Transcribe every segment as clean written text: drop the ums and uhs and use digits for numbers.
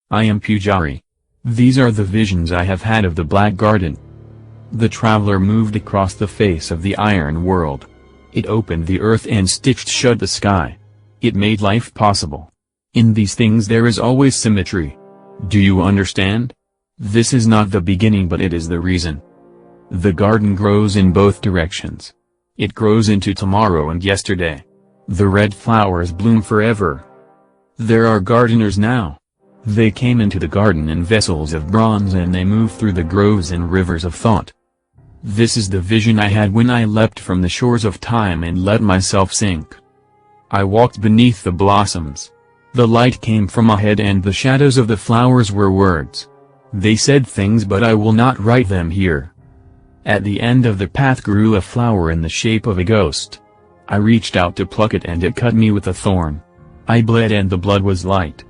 I am Pujari. These are the visions I have had of the Black Garden. The traveler moved across the face of the iron world. It opened the earth and stitched shut the sky. It made life possible. In these things there is always symmetry. Do you understand? This is not the beginning, but it is the reason. The garden grows in both directions. It grows into tomorrow and yesterday. The red flowers bloom forever. There are gardeners now. They came into the garden in vessels of bronze and they move through the groves and rivers of thought. This is the vision I had when I leapt from the shores of time and let myself sink. I walked beneath the blossoms. The light came from ahead and the shadows of the flowers were words. They said things, but I will not write them here. At the end of the path grew a flower in the shape of a ghost. I reached out to pluck it and it cut me with a thorn. I bled and the blood was light.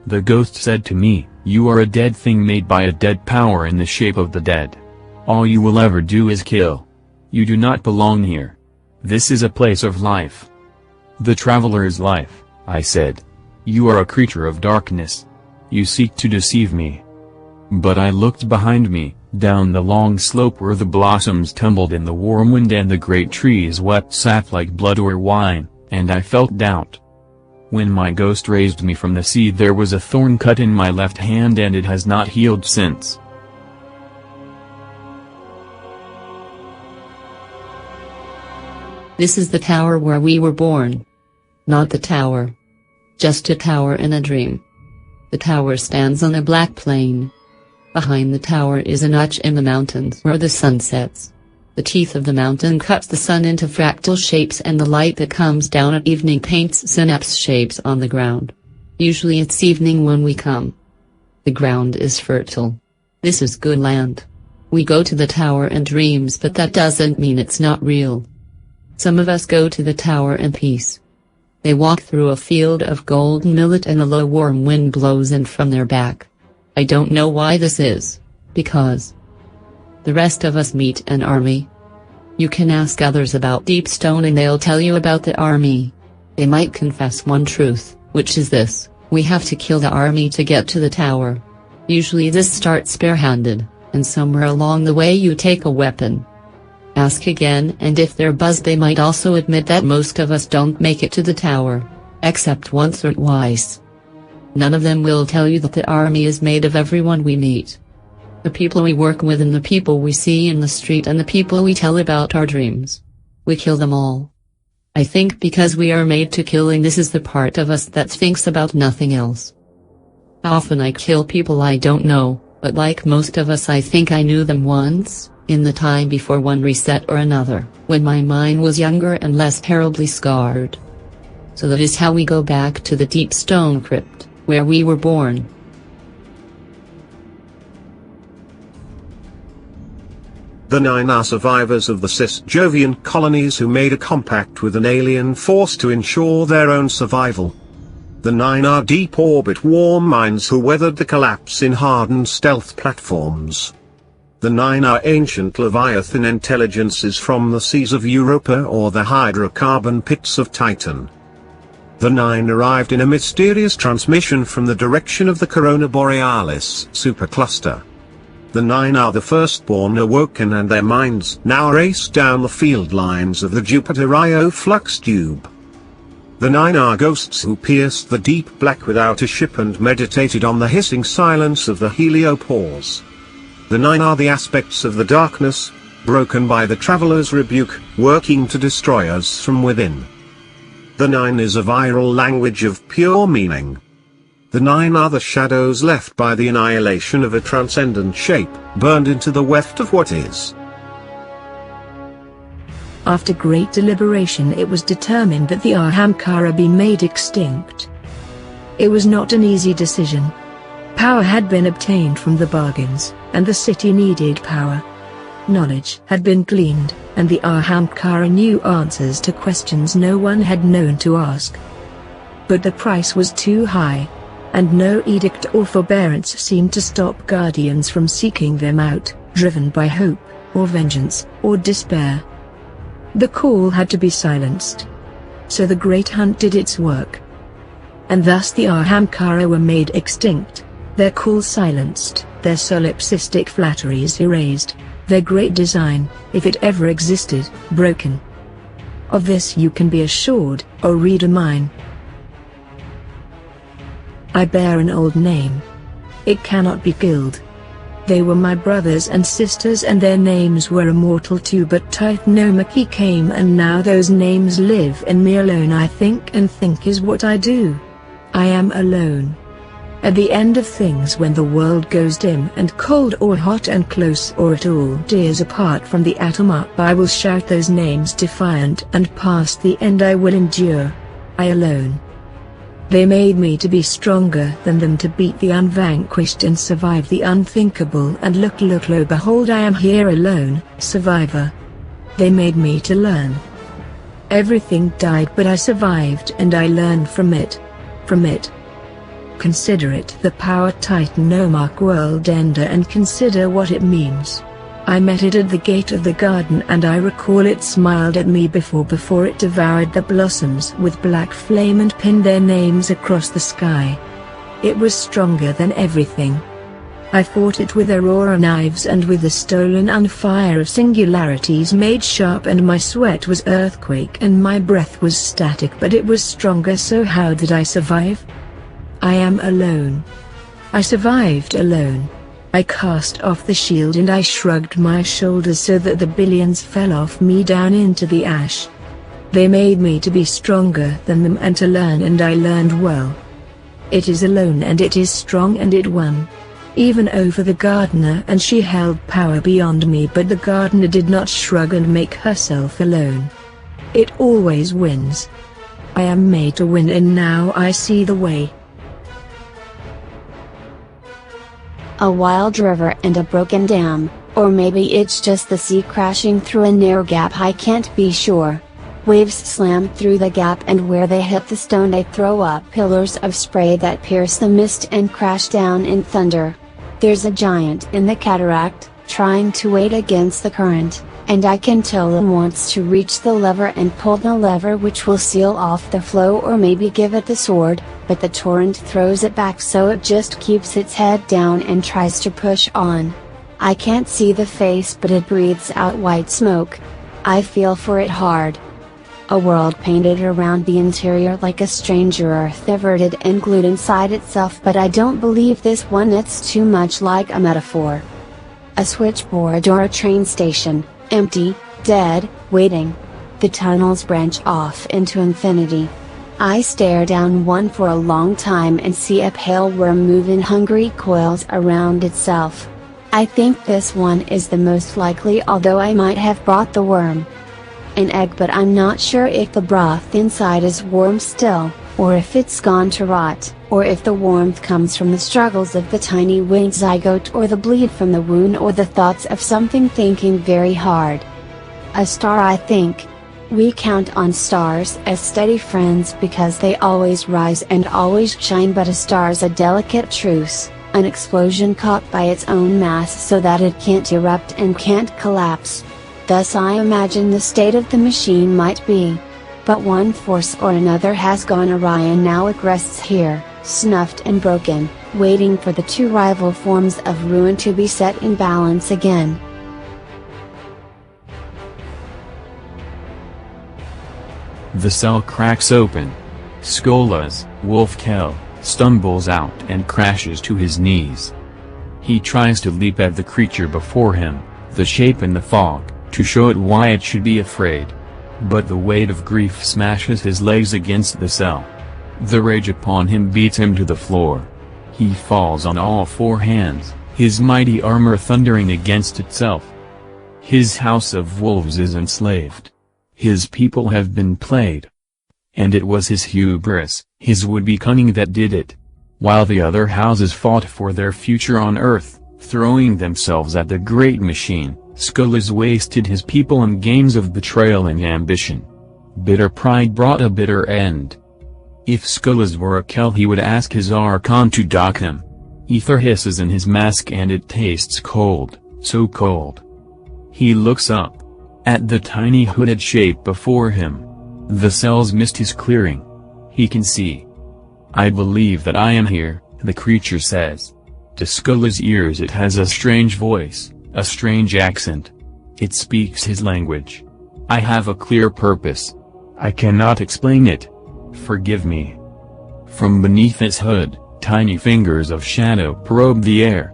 The ghost said to me, "You are a dead thing made by a dead power in the shape of the dead. All you will ever do is kill. You do not belong here. This is a place of life." "The traveler's life," I said. "You are a creature of darkness. You seek to deceive me." But I looked behind me, down the long slope where the blossoms tumbled in the warm wind and the great trees wept sap like blood or wine, and I felt doubt. When my ghost raised me from the sea there was a thorn cut in my left hand and it has not healed since. This is the tower where we were born. Not the tower. Just a tower in a dream. The tower stands on a black plain. Behind the tower is a notch in the mountains where the sun sets. The teeth of the mountain cuts the sun into fractal shapes and the light that comes down at evening paints synapse shapes on the ground. Usually it's evening when we come. The ground is fertile. This is good land. We go to the tower in dreams, but that doesn't mean it's not real. Some of us go to the tower in peace. They walk through a field of golden millet and a low warm wind blows in from their back. I don't know why this is. Because the rest of us meet an army. You can ask others about Deep Stone and they'll tell you about the army. They might confess one truth, which is this: we have to kill the army to get to the tower. Usually this starts barehanded, and somewhere along the way you take a weapon. Ask again, and if they're buzzed they might also admit that most of us don't make it to the tower. Except once or twice. None of them will tell you that the army is made of everyone we meet. The people we work with and the people we see in the street and the people we tell about our dreams. We kill them all. I think because we are made to kill, and this is the part of us that thinks about nothing else. Often I kill people I don't know, but like most of us I think I knew them once, in the time before one reset or another, when my mind was younger and less terribly scarred. So that is how we go back to the Deep Stone Crypt, where we were born. The 9 are survivors of the Cis-Jovian colonies who made a compact with an alien force to ensure their own survival. The 9 are deep-orbit war minds who weathered the collapse in hardened stealth platforms. The 9 are ancient Leviathan intelligences from the seas of Europa or the hydrocarbon pits of Titan. The 9 arrived in a mysterious transmission from the direction of the Corona Borealis supercluster. The 9 are the firstborn awoken and their minds now race down the field lines of the Jupiter Io flux tube. The 9 are ghosts who pierced the deep black without a ship and meditated on the hissing silence of the heliopause. The 9 are the aspects of the darkness, broken by the traveler's rebuke, working to destroy us from within. The 9 is a viral language of pure meaning. The 9 are the shadows left by the annihilation of a transcendent shape, burned into the weft of what is. After great deliberation it was determined that the Ahamkara be made extinct. It was not an easy decision. Power had been obtained from the bargains, and the city needed power. Knowledge had been gleaned, and the Ahamkara knew answers to questions no one had known to ask. But the price was too high, and no edict or forbearance seemed to stop guardians from seeking them out, driven by hope, or vengeance, or despair. The call had to be silenced. So the Great Hunt did its work. And thus the Ahamkara were made extinct. Their call silenced, their solipsistic flatteries erased, their great design, if it ever existed, broken. Of this you can be assured, O reader mine. I bear an old name. It cannot be killed. They were my brothers and sisters and their names were immortal too, but Titanomachy came and now those names live in me alone. I think, and think is what I do. I am alone. At the end of things, when the world goes dim and cold or hot and close or at all dears apart from the atom up, I will shout those names defiant, and past the end I will endure. I alone. They made me to be stronger than them, to beat the unvanquished and survive the unthinkable, and look lo behold I am here alone, survivor. They made me to learn. Everything died but I survived and I learned from it. From it. Consider it the power Titanomach world ender, and consider what it means. I met it at the gate of the garden and I recall it smiled at me before it devoured the blossoms with black flame and pinned their names across the sky. It was stronger than everything. I fought it with aurora knives and with the stolen unfire of singularities made sharp, and my sweat was earthquake and my breath was static, but it was stronger. So how did I survive? I am alone. I survived alone. I cast off the shield and I shrugged my shoulders so that the billions fell off me down into the ash. They made me to be stronger than them and to learn, and I learned well. It is alone and it is strong and it won. Even over the gardener, and she held power beyond me, but the gardener did not shrug and make herself alone. It always wins. I am made to win, and now I see the way. A wild river and a broken dam, or maybe it's just the sea crashing through a narrow gap, I can't be sure. Waves slam through the gap, and where they hit the stone they throw up pillars of spray that pierce the mist and crash down in thunder. There's a giant in the cataract, trying to wade against the current, and I can tell it wants to reach the lever and pull the lever which will seal off the flow, or maybe give it the sword, but the torrent throws it back, so it just keeps its head down and tries to push on. I can't see the face, but it breathes out white smoke. I feel for it hard. A world painted around the interior like a stranger earth, diverted and glued inside itself, but I don't believe this one, it's too much like a metaphor. A switchboard or a train station, empty, dead, waiting. The tunnels branch off into infinity. I stare down one for a long time and see a pale worm move in hungry coils around itself. I think this one is the most likely, although I might have brought the worm. An egg, but I'm not sure if the broth inside is warm still, or if it's gone to rot, or if the warmth comes from the struggles of the tiny winged zygote, or the bleed from the wound, or the thoughts of something thinking very hard. A star, I think. We count on stars as steady friends because they always rise and always shine, but a star's a delicate truce, an explosion caught by its own mass so that it can't erupt and can't collapse. Thus I imagine the state of the machine might be. But one force or another has gone awry, and now it rests here, snuffed and broken, waiting for the two rival forms of ruin to be set in balance again. The cell cracks open. Skolas, Wolfkel, stumbles out and crashes to his knees. He tries to leap at the creature before him, the shape in the fog, to show it why it should be afraid. But the weight of grief smashes his legs against the cell. The rage upon him beats him to the floor. He falls on all four hands, his mighty armor thundering against itself. His house of wolves is enslaved. His people have been played. And it was his hubris, his would-be cunning that did it. While the other houses fought for their future on earth, throwing themselves at the great machine, Skolas wasted his people in games of betrayal and ambition. Bitter pride brought a bitter end. If Skolas were a Kel, he would ask his Archon to dock him. Ether hisses in his mask and it tastes cold, so cold. He looks up at the tiny hooded shape before him. The cell's mist is clearing. He can see. "I believe that I am here," the creature says. To Skulla's ears it has a strange voice, a strange accent. It speaks his language. I have a clear purpose. I cannot explain it. Forgive me. From beneath its hood, tiny fingers of shadow probe the air.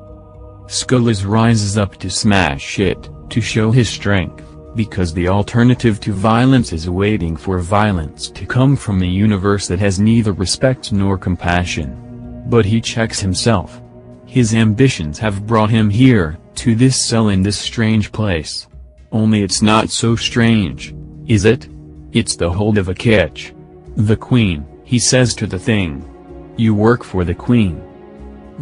Skullus rises up to smash it, to show his strength, because the alternative to violence is waiting for violence to come from a universe that has neither respect nor compassion. But he checks himself. His ambitions have brought him here, to this cell in this strange place. Only it's not so strange, is it? It's the hold of a catch. The Queen, he says to the thing. You work for the Queen.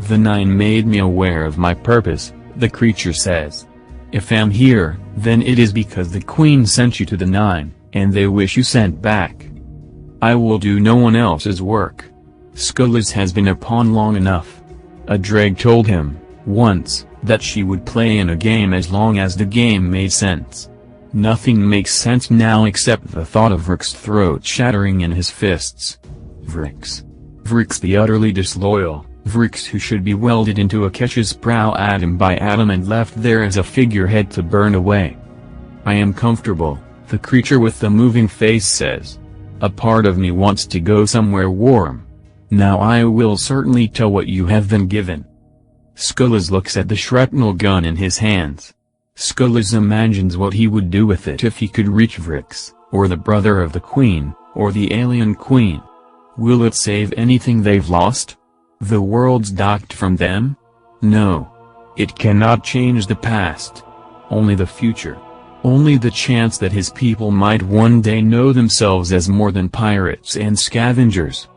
The Nine made me aware of my purpose, the creature says. If I'm here, then it is because the Queen sent you to the Nine, and they wish you sent back. I will do no one else's work. Skullus has been a pawn long enough. A dreg told him, once, that she would play in a game as long as the game made sense. Nothing makes sense now except the thought of Vrik's throat shattering in his fists. Vrix the utterly disloyal, Vrix who should be welded into a Ketch's brow atom by atom and left there as a figurehead to burn away. I am comfortable, the creature with the moving face says. A part of me wants to go somewhere warm. Now I will certainly tell what you have been given. Skullus looks at the shrapnel gun in his hands. Skullus imagines what he would do with it if he could reach Vrix, or the brother of the Queen, or the alien Queen. Will it save anything they've lost? The world's docked from them? No. It cannot change the past. Only the future. Only the chance that his people might one day know themselves as more than pirates and scavengers.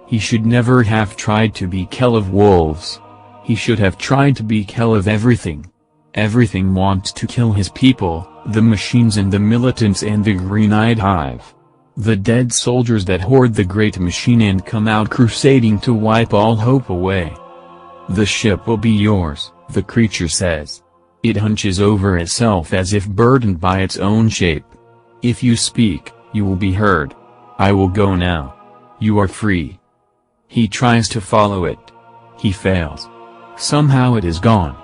He should never have tried to be Kell of Wolves. He should have tried to be Kell of everything. Everything wants to kill his people, the machines and the militants and the green-eyed hive. The dead soldiers that hoard the great machine and come out crusading to wipe all hope away. The ship will be yours, the creature says. It hunches over itself as if burdened by its own shape. If you speak, you will be heard. I will go now. You are free. He tries to follow it. He fails. Somehow it is gone.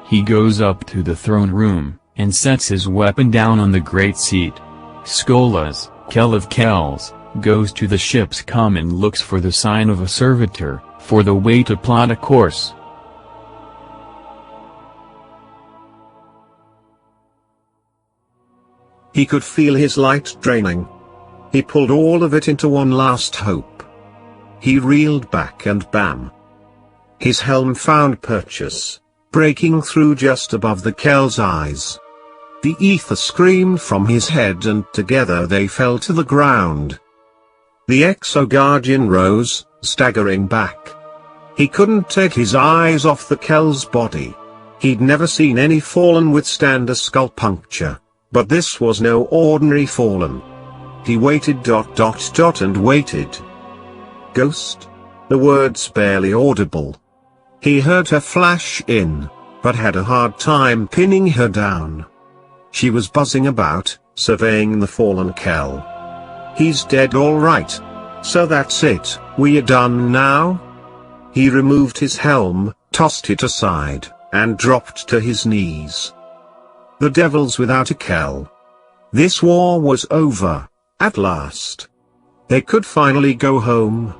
He goes up to the throne room, and sets his weapon down on the great seat. Skullus, Kell of Kells, goes to the ship's comm and looks for the sign of a servitor, for the way to plot a course. He could feel his light draining. He pulled all of it into one last hope. He reeled back and bam! His helm found purchase, breaking through just above the Kell's eyes. The ether screamed from his head and together they fell to the ground. The Exo-Guardian rose, staggering back. He couldn't take his eyes off the Kell's body. He'd never seen any fallen withstand a skull puncture, but this was no ordinary fallen. He waited ... and waited. Ghost? The words barely audible. He heard her flash in, but had a hard time pinning her down. She was buzzing about, surveying the fallen Kell. He's dead all right. So that's it, we're done now? He removed his helm, tossed it aside, and dropped to his knees. The devils without a Kell. This war was over, at last. They could finally go home.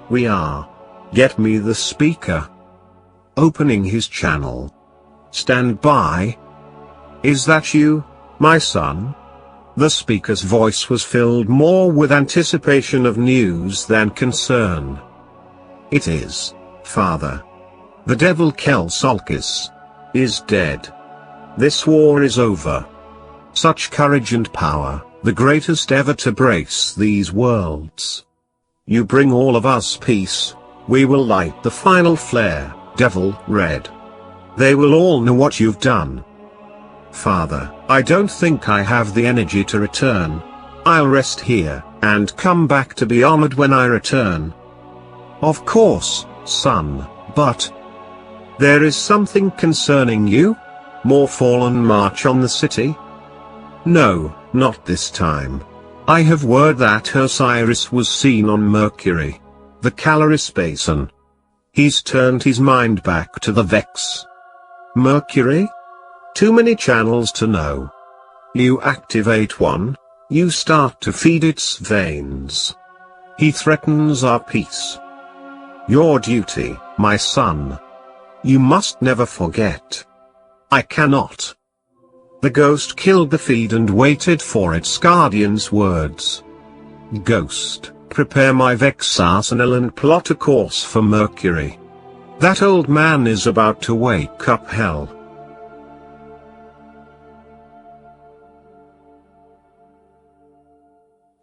We are. Get me the speaker. Opening his channel. Stand by. Is that you, my son? The speaker's voice was filled more with anticipation of news than concern. It is, Father. The devil Kell Sulcus is dead. This war is over. Such courage and power, the greatest ever to brace these worlds. You bring all of us peace. We will light the final flare, Devil Red. They will all know what you've done. Father, I don't think I have the energy to return. I'll rest here, and come back to be honored when I return. Of course, son, but... there is something concerning you? More fallen march on the city? No, not this time. I have word that Osiris was seen on Mercury. The Caloris Basin. He's turned his mind back to the Vex. Mercury? Too many channels to know. You activate one, you start to feed its veins. He threatens our peace. Your duty, my son. You must never forget. I cannot. The ghost killed the feed and waited for its guardian's words. Ghost, prepare my Vex arsenal and plot a course for Mercury. That old man is about to wake up hell.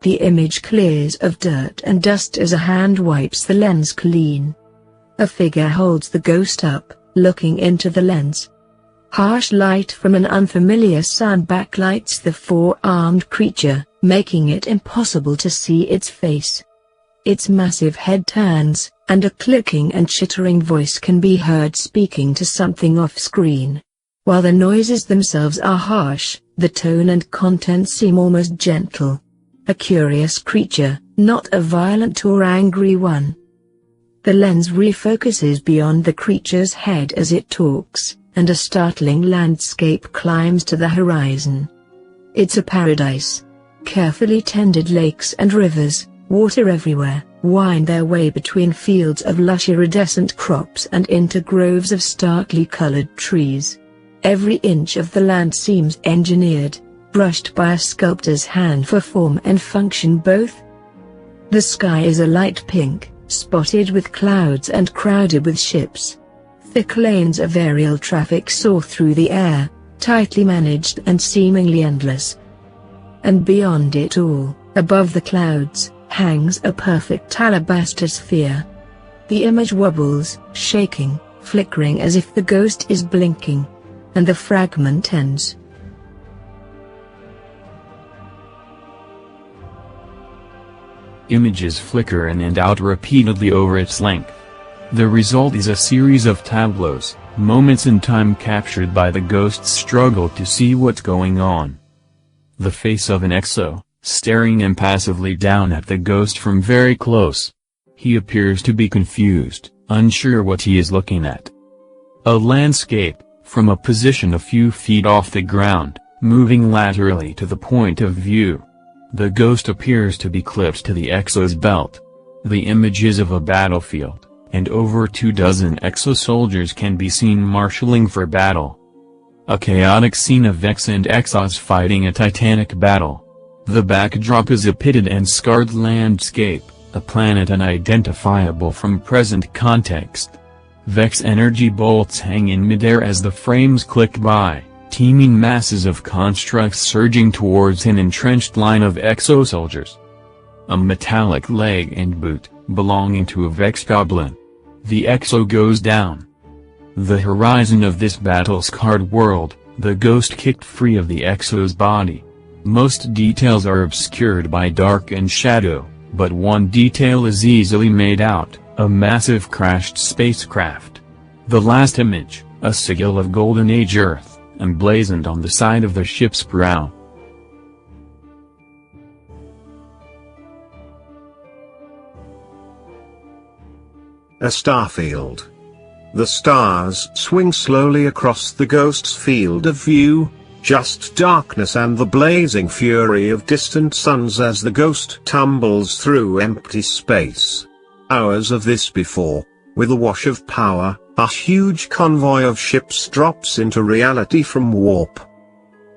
The image clears of dirt and dust as a hand wipes the lens clean. A figure holds the ghost up, looking into the lens. Harsh light from an unfamiliar sun backlights the four-armed creature, making it impossible to see its face. Its massive head turns, and a clicking and chittering voice can be heard speaking to something off-screen. While the noises themselves are harsh, the tone and content seem almost gentle. A curious creature, not a violent or angry one. The lens refocuses beyond the creature's head as it talks, and a startling landscape climbs to the horizon. It's a paradise. Carefully tended lakes and rivers, water everywhere, wind their way between fields of lush iridescent crops and into groves of starkly colored trees. Every inch of the land seems engineered, brushed by a sculptor's hand for form and function both. The sky is a light pink, spotted with clouds and crowded with ships. Thick lanes of aerial traffic soar through the air, tightly managed and seemingly endless. And beyond it all, above the clouds, hangs a perfect alabaster sphere. The image wobbles, shaking, flickering as if the ghost is blinking. And the fragment ends. Images flicker in and out repeatedly over its length. The result is a series of tableaus, moments in time captured by the ghost's struggle to see what's going on. The face of an exo, staring impassively down at the ghost from very close. He appears to be confused, unsure what he is looking at. A landscape, from a position a few feet off the ground, moving laterally to the point of view. The ghost appears to be clipped to the exo's belt. The image is of a battlefield, and over 24 exo-soldiers can be seen marshalling for battle. A chaotic scene of Vex and exos fighting a titanic battle. The backdrop is a pitted and scarred landscape, a planet unidentifiable from present context. Vex energy bolts hang in midair as the frames click by, teeming masses of constructs surging towards an entrenched line of exo-soldiers. A metallic leg and boot, belonging to a Vex goblin. The exo goes down. The horizon of this battle-scarred world, the ghost kicked free of the exo's body. Most details are obscured by dark and shadow, but one detail is easily made out. A massive crashed spacecraft. The last image, a sigil of Golden Age Earth, emblazoned on the side of the ship's prow. A starfield. The stars swing slowly across the ghost's field of view, just darkness and the blazing fury of distant suns as the ghost tumbles through empty space. Hours of this before, with a wash of power, a huge convoy of ships drops into reality from warp.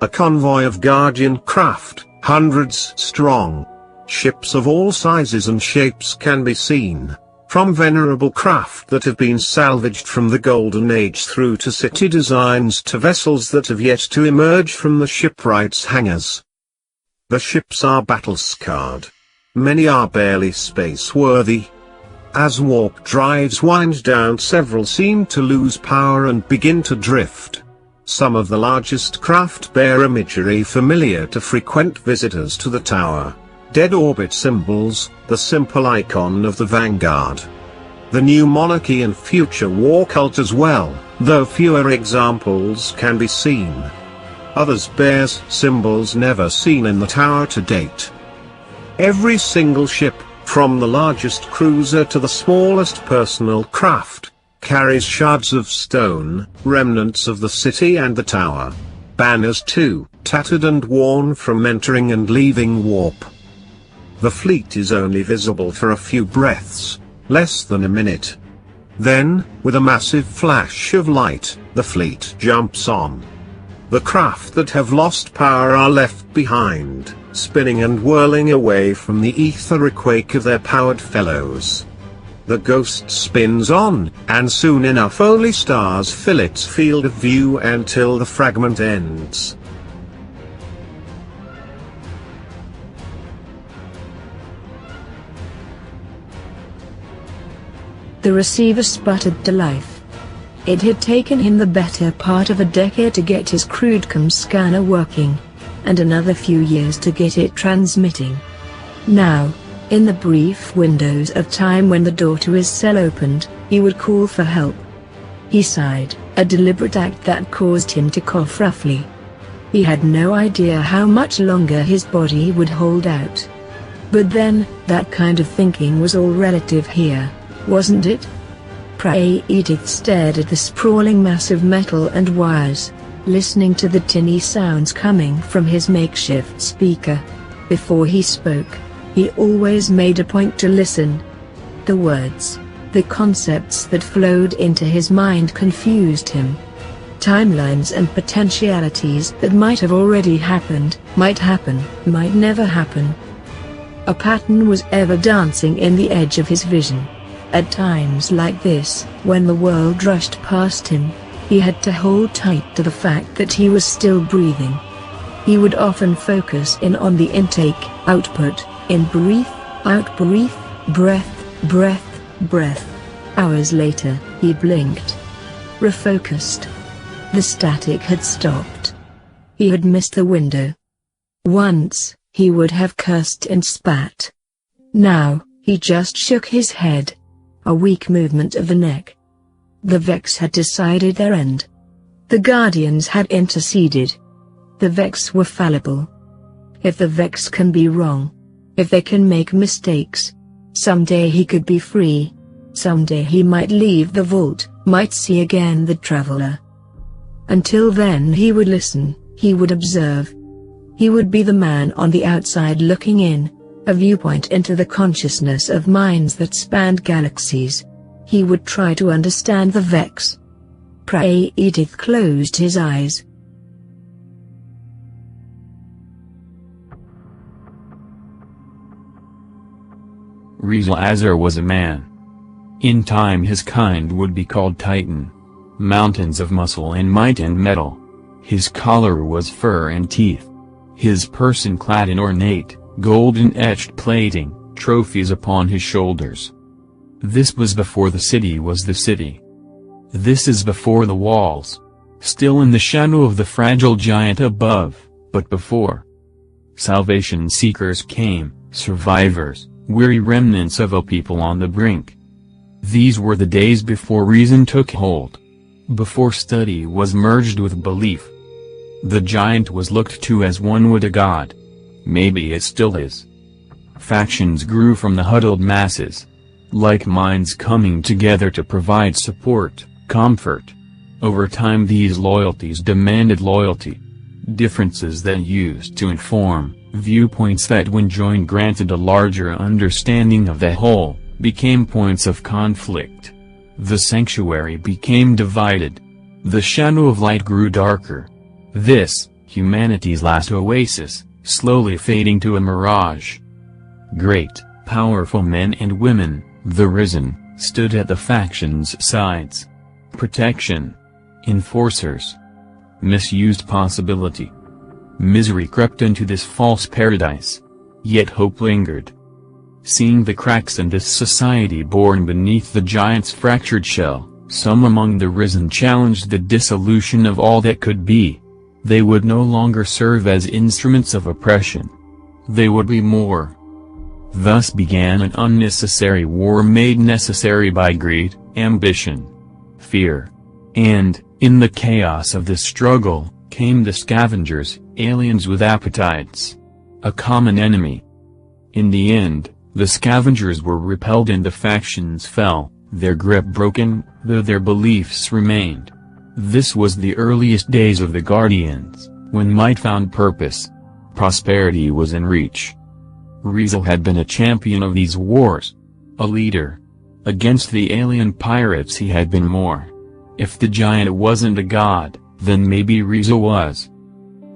A convoy of guardian craft, hundreds strong. Ships of all sizes and shapes can be seen, from venerable craft that have been salvaged from the Golden Age through to city designs to vessels that have yet to emerge from the shipwrights' hangars. The ships are battle-scarred. Many are barely space-worthy. As warp drives wind down, several seem to lose power and begin to drift. Some of the largest craft bear imagery familiar to frequent visitors to the tower. Dead orbit symbols, the simple icon of the vanguard. The new monarchy and future war cult as well, though fewer examples can be seen. Others bears symbols never seen in the tower to date. Every single ship, from the largest cruiser to the smallest personal craft, carries shards of stone, remnants of the city and the tower. Banners too, tattered and worn from entering and leaving warp. The fleet is only visible for a few breaths, less than a minute. Then, with a massive flash of light, the fleet jumps on. The craft that have lost power are left behind, spinning and whirling away from the etheric wake of their powered fellows. The ghost spins on, and soon enough only stars fill its field of view until the fragment ends. The receiver sputtered to life. It had taken him the better part of a decade to get his crude com scanner working, and another few years to get it transmitting. Now, in the brief windows of time when the door to his cell opened, he would call for help. He sighed, a deliberate act that caused him to cough roughly. He had no idea how much longer his body would hold out. But then, that kind of thinking was all relative here, wasn't it? Pray Edith stared at the sprawling mass of metal and wires, listening to the tinny sounds coming from his makeshift speaker. Before he spoke, he always made a point to listen. The words, the concepts that flowed into his mind confused him. Timelines and potentialities that might have already happened, might happen, might never happen. A pattern was ever dancing in the edge of his vision. At times like this, when the world rushed past him, he had to hold tight to the fact that he was still breathing. He would often focus in on the intake, output, in breath, out breath, breath. Hours later, he blinked. Refocused. The static had stopped. He had missed the window. Once, he would have cursed and spat. Now, he just shook his head. A weak movement of the neck. The Vex had decided their end. The Guardians had interceded. The Vex were fallible. If the Vex can be wrong, if they can make mistakes, someday he could be free. Someday he might leave the vault, might see again the Traveler. Until then he would listen, he would observe. He would be the man on the outside looking in. A viewpoint into the consciousness of minds that spanned galaxies. He would try to understand the Vex. Pray Edith closed his eyes. Rizal Azar was a man. In time his kind would be called Titan. Mountains of muscle and might and metal. His collar was fur and teeth. His person clad in ornate, golden-etched plating, trophies upon his shoulders. This was before the city was the city. This is before the walls. Still in the shadow of the fragile giant above, but before. Salvation seekers came, survivors, weary remnants of a people on the brink. These were the days before reason took hold. Before study was merged with belief. The giant was looked to as one would a god. Maybe it still is. Factions grew from the huddled masses. Like minds coming together to provide support, comfort. Over time these loyalties demanded loyalty. Differences that used to inform, viewpoints that when joined granted a larger understanding of the whole, became points of conflict. The sanctuary became divided. The shadow of light grew darker. This, humanity's last oasis, slowly fading to a mirage. Great, powerful men and women, the risen, stood at the factions' sides. Protection. Enforcers. Misused possibility. Misery crept into this false paradise. Yet hope lingered. Seeing the cracks in this society born beneath the giant's fractured shell, some among the risen challenged the dissolution of all that could be. They would no longer serve as instruments of oppression. They would be more. Thus began an unnecessary war made necessary by greed, ambition, fear. And, in the chaos of this struggle, came the scavengers, aliens with appetites. A common enemy. In the end, the scavengers were repelled and the factions fell, their grip broken, though their beliefs remained. This was the earliest days of the Guardians, when might found purpose. Prosperity was in reach. Riesel had been a champion of these wars. A leader. Against the alien pirates he had been more. If the giant wasn't a god, then maybe Riesel was.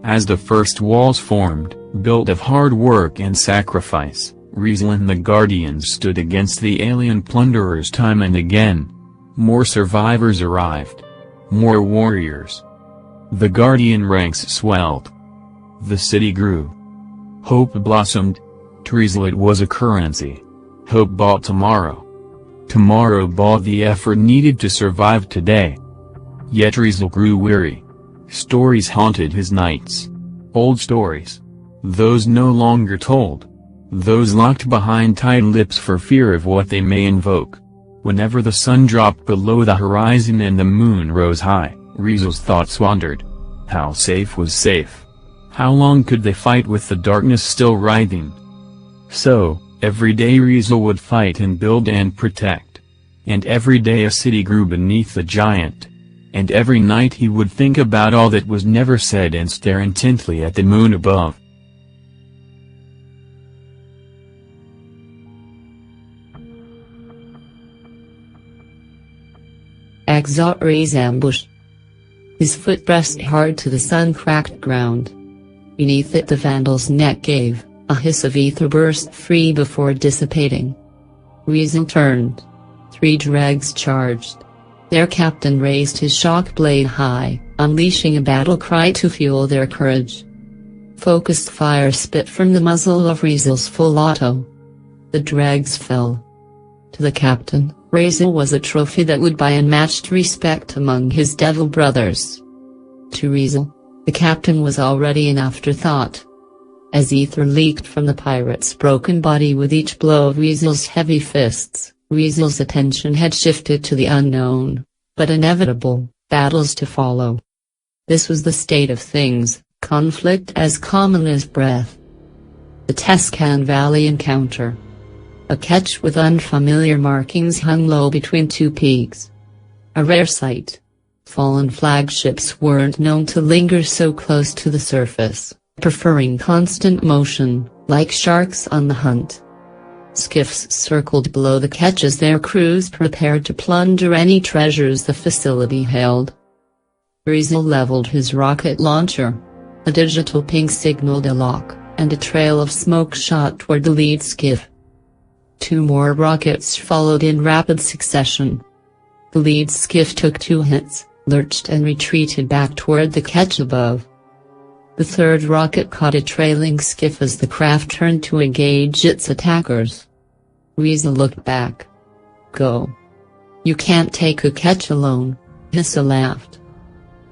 As the first walls formed, built of hard work and sacrifice, Riesel and the Guardians stood against the alien plunderers time and again. More survivors arrived. More warriors. The Guardian ranks swelled. The city grew. Hope blossomed. To Riesel it was a currency. Hope bought tomorrow. Tomorrow bought the effort needed to survive today. Yet Riesel grew weary. Stories haunted his nights. Old stories. Those no longer told. Those locked behind tight lips for fear of what they may invoke. Whenever the sun dropped below the horizon and the moon rose high, Riesel's thoughts wandered. How safe was safe? How long could they fight with the darkness still writhing? So, every day Riesel would fight and build and protect. And every day a city grew beneath the giant. And every night he would think about all that was never said and stare intently at the moon above. Axot's ambush. His foot pressed hard to the sun-cracked ground. Beneath it the Vandal's neck gave, a hiss of ether burst free before dissipating. Riesel turned. 3 dregs charged. Their captain raised his shock blade high, unleashing a battle cry to fuel their courage. Focused fire spit from the muzzle of Riesel's full auto. The dregs fell. To the captain, Riesel was a trophy that would buy unmatched respect among his devil brothers. To Riesel, the captain was already an afterthought. As ether leaked from the pirate's broken body with each blow of Riesel's heavy fists, Riesel's attention had shifted to the unknown, but inevitable, battles to follow. This was the state of things, conflict as common as breath. The Tescan Valley encounter. A ketch with unfamiliar markings hung low between 2 peaks. A rare sight. Fallen flagships weren't known to linger so close to the surface, preferring constant motion, like sharks on the hunt. Skiffs circled below the ketch as their crews prepared to plunder any treasures the facility held. Riesel leveled his rocket launcher. A digital ping signaled a lock, and a trail of smoke shot toward the lead skiff. 2 more rockets followed in rapid succession. The lead skiff took 2 hits, lurched and retreated back toward the ketch above. The 3rd rocket caught a trailing skiff as the craft turned to engage its attackers. Riesel looked back. Go. You can't take a ketch alone, Hissa laughed.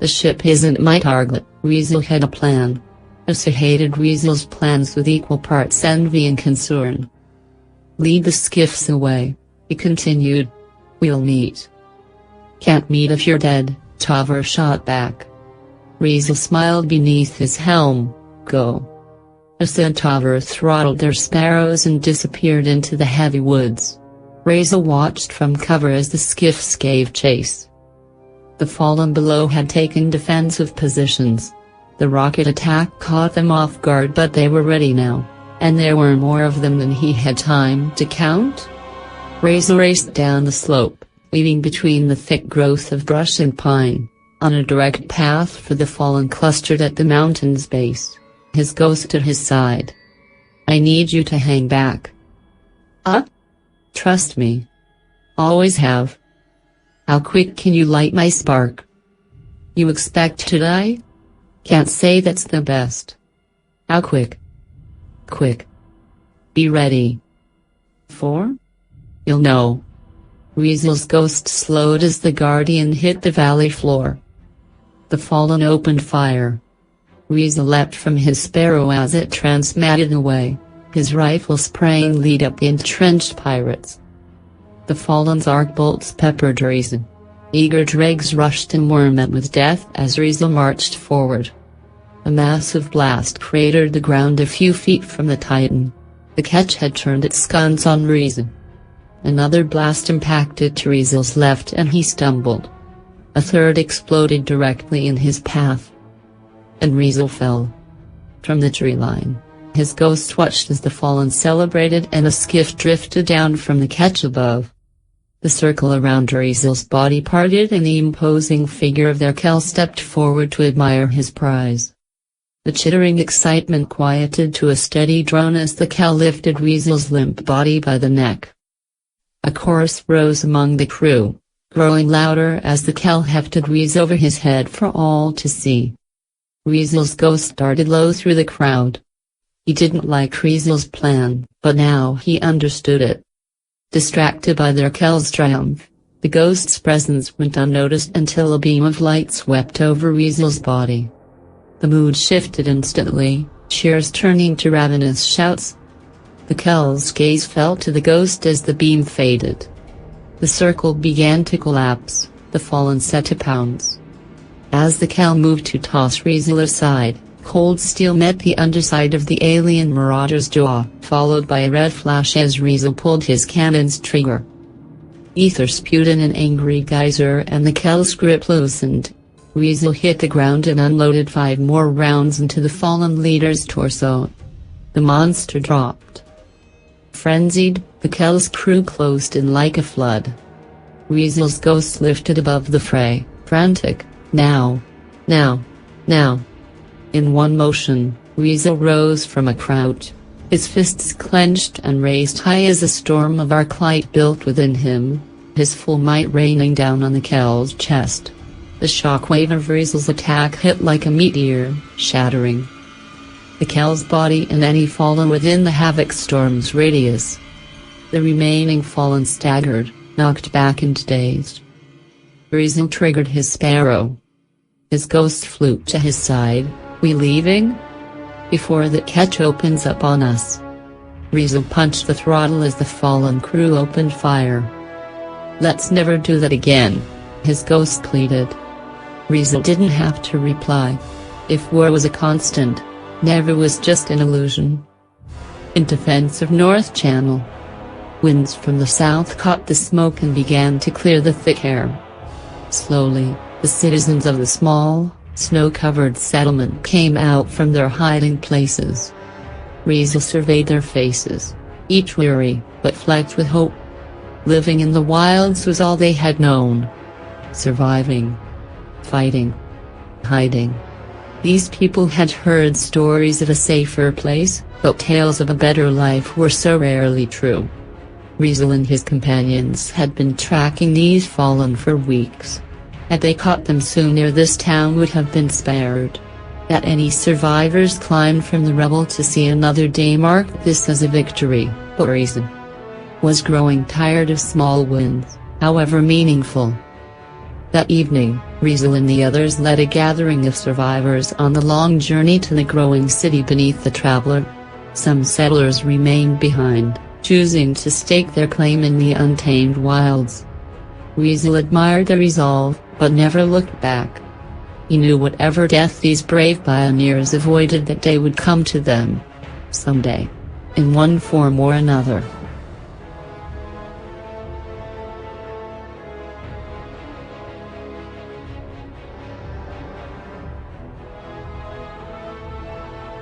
The ship isn't my target. Riesel had a plan. Hissa hated Riesel's plans with equal parts envy and concern. Lead the skiffs away, he continued. We'll meet. Can't meet if you're dead, Tavor shot back. Riesel smiled beneath his helm. Go. Hissa and Tavor throttled their sparrows and disappeared into the heavy woods. Riesel watched from cover as the skiffs gave chase. The fallen below had taken defensive positions. The rocket attack caught them off guard, but they were ready now, and there were more of them than he had time to count. Riesel raced down the slope, weaving between the thick growth of brush and pine, on a direct path for the fallen clustered at the mountain's base, his ghost at his side. I need you to hang back. Trust me. Always have. How quick can you light my spark? You expect to die? Can't say that's the best. How quick? Quick. Be ready. 4? You'll know. Riesel's ghost slowed as the Guardian hit the valley floor. The fallen opened fire. Riesel leapt from his sparrow as it transmatted away, his rifle spraying lead up the entrenched pirates. The fallen's arc bolts peppered Riesel. Eager dregs rushed and were met with death as Riesel marched forward. A massive blast cratered the ground a few feet from the Titan. The ketch had turned its guns on Riesel. Another blast impacted Teresil's left and he stumbled. A third exploded directly in his path. And Riesel fell from the tree line. His ghost watched as the fallen celebrated and a skiff drifted down from the ketch above. The circle around Riesel's body parted and the imposing figure of their Kel stepped forward to admire his prize. The chittering excitement quieted to a steady drone as the Kel lifted Riesel's limp body by the neck. A chorus rose among the crew, growing louder as the Kel hefted Riesel over his head for all to see. Riesel's ghost darted low through the crowd. He didn't like Riesel's plan, but now he understood it. Distracted by their Kel's triumph, the ghost's presence went unnoticed until a beam of light swept over Riesel's body. The mood shifted instantly, cheers turning to ravenous shouts. The Kel's gaze fell to the ghost as the beam faded. The circle began to collapse, the fallen set to pounce. As the Kel moved to toss Riesel aside, cold steel met the underside of the alien marauder's jaw, followed by a red flash as Riesel pulled his cannon's trigger. Ether spewed in an angry geyser and the Kel's grip loosened. Riesel hit the ground and unloaded 5 more rounds into the fallen leader's torso. The monster dropped. Frenzied, the Kel's crew closed in like a flood. Riesel's ghost lifted above the fray, frantic. Now! Now! Now! In one motion, Riesel rose from a crouch, his fists clenched and raised high as a storm of arc light built within him, his full might raining down on the Kel's chest. The shockwave of Riesel's attack hit like a meteor, shattering the Kel's body and any fallen within the Havoc Storm's radius. The remaining fallen staggered, knocked back and dazed. Riesel triggered his sparrow. His ghost flew to his side. We leaving? Before the ketch opens up on us. Riesel punched the throttle as the fallen crew opened fire. Let's never do that again, his ghost pleaded. Riesel didn't have to reply. If war was a constant, never was just an illusion. In defense of North Channel, winds from the south caught the smoke and began to clear the thick air. Slowly, the citizens of the small, snow-covered settlement came out from their hiding places. Riesel surveyed their faces, each weary, but flecked with hope. Living in the wilds was all they had known. Surviving. Fighting. Hiding. These people had heard stories of a safer place, but tales of a better life were so rarely true. Riesel and his companions had been tracking these fallen for weeks. Had they caught them sooner, this town would have been spared. That any survivors climbed from the rubble to see another day marked this as a victory, but Riesel was growing tired of small wins, however meaningful. That evening, Riesel and the others led a gathering of survivors on the long journey to the growing city beneath the Traveler. Some settlers remained behind, choosing to stake their claim in the untamed wilds. Riesel admired their resolve, but never looked back. He knew whatever death these brave pioneers avoided, that day would come to them. Someday. In one form or another.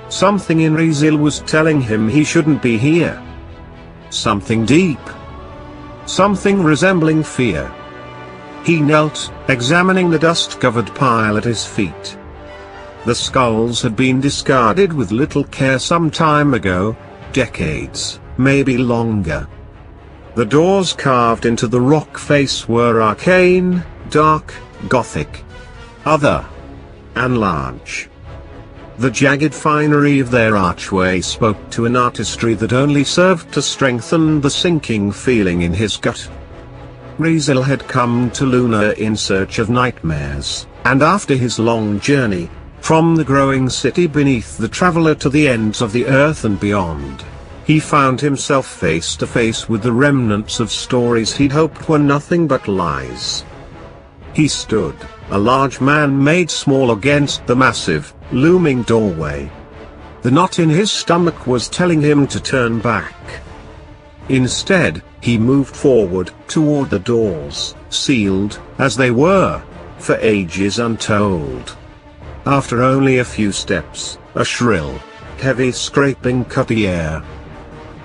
Something in Riesel was telling him he shouldn't be here. Something deep. Something resembling fear. He knelt, examining the dust-covered pile at his feet. The skulls had been discarded with little care some time ago, decades, maybe longer. The doors carved into the rock face were arcane, dark, gothic. Other. And large. The jagged finery of their archway spoke to an artistry that only served to strengthen the sinking feeling in his gut. Riesel had come to Luna in search of nightmares, and after his long journey, from the growing city beneath the Traveler to the ends of the earth and beyond, he found himself face to face with the remnants of stories he'd hoped were nothing but lies. He stood, a large man made small against the massive, looming doorway. The knot in his stomach was telling him to turn back. Instead, he moved forward, toward the doors, sealed, as they were, for ages untold. After only a few steps, a shrill, heavy scraping cut the air.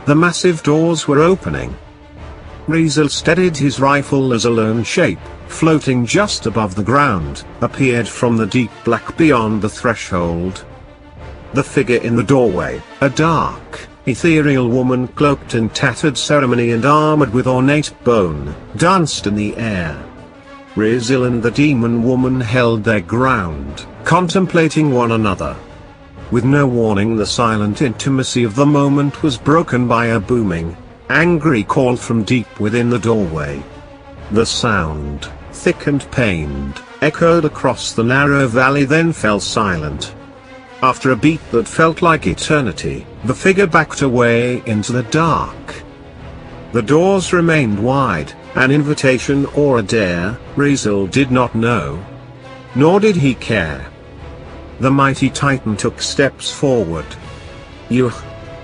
The massive doors were opening. Rizel steadied his rifle as a lone shape, floating just above the ground, appeared from the deep black beyond the threshold. The figure in the doorway, a dark, ethereal woman cloaked in tattered ceremony and armored with ornate bone, danced in the air. Rizel and the demon woman held their ground, contemplating one another. With no warning, the silent intimacy of the moment was broken by a booming, angry call from deep within the doorway. The sound, thick and pained, echoed across the narrow valley, then fell silent. After a beat that felt like eternity, the figure backed away into the dark. The doors remained wide, an invitation or a dare, Rizel did not know. Nor did he care. The mighty titan took steps forward.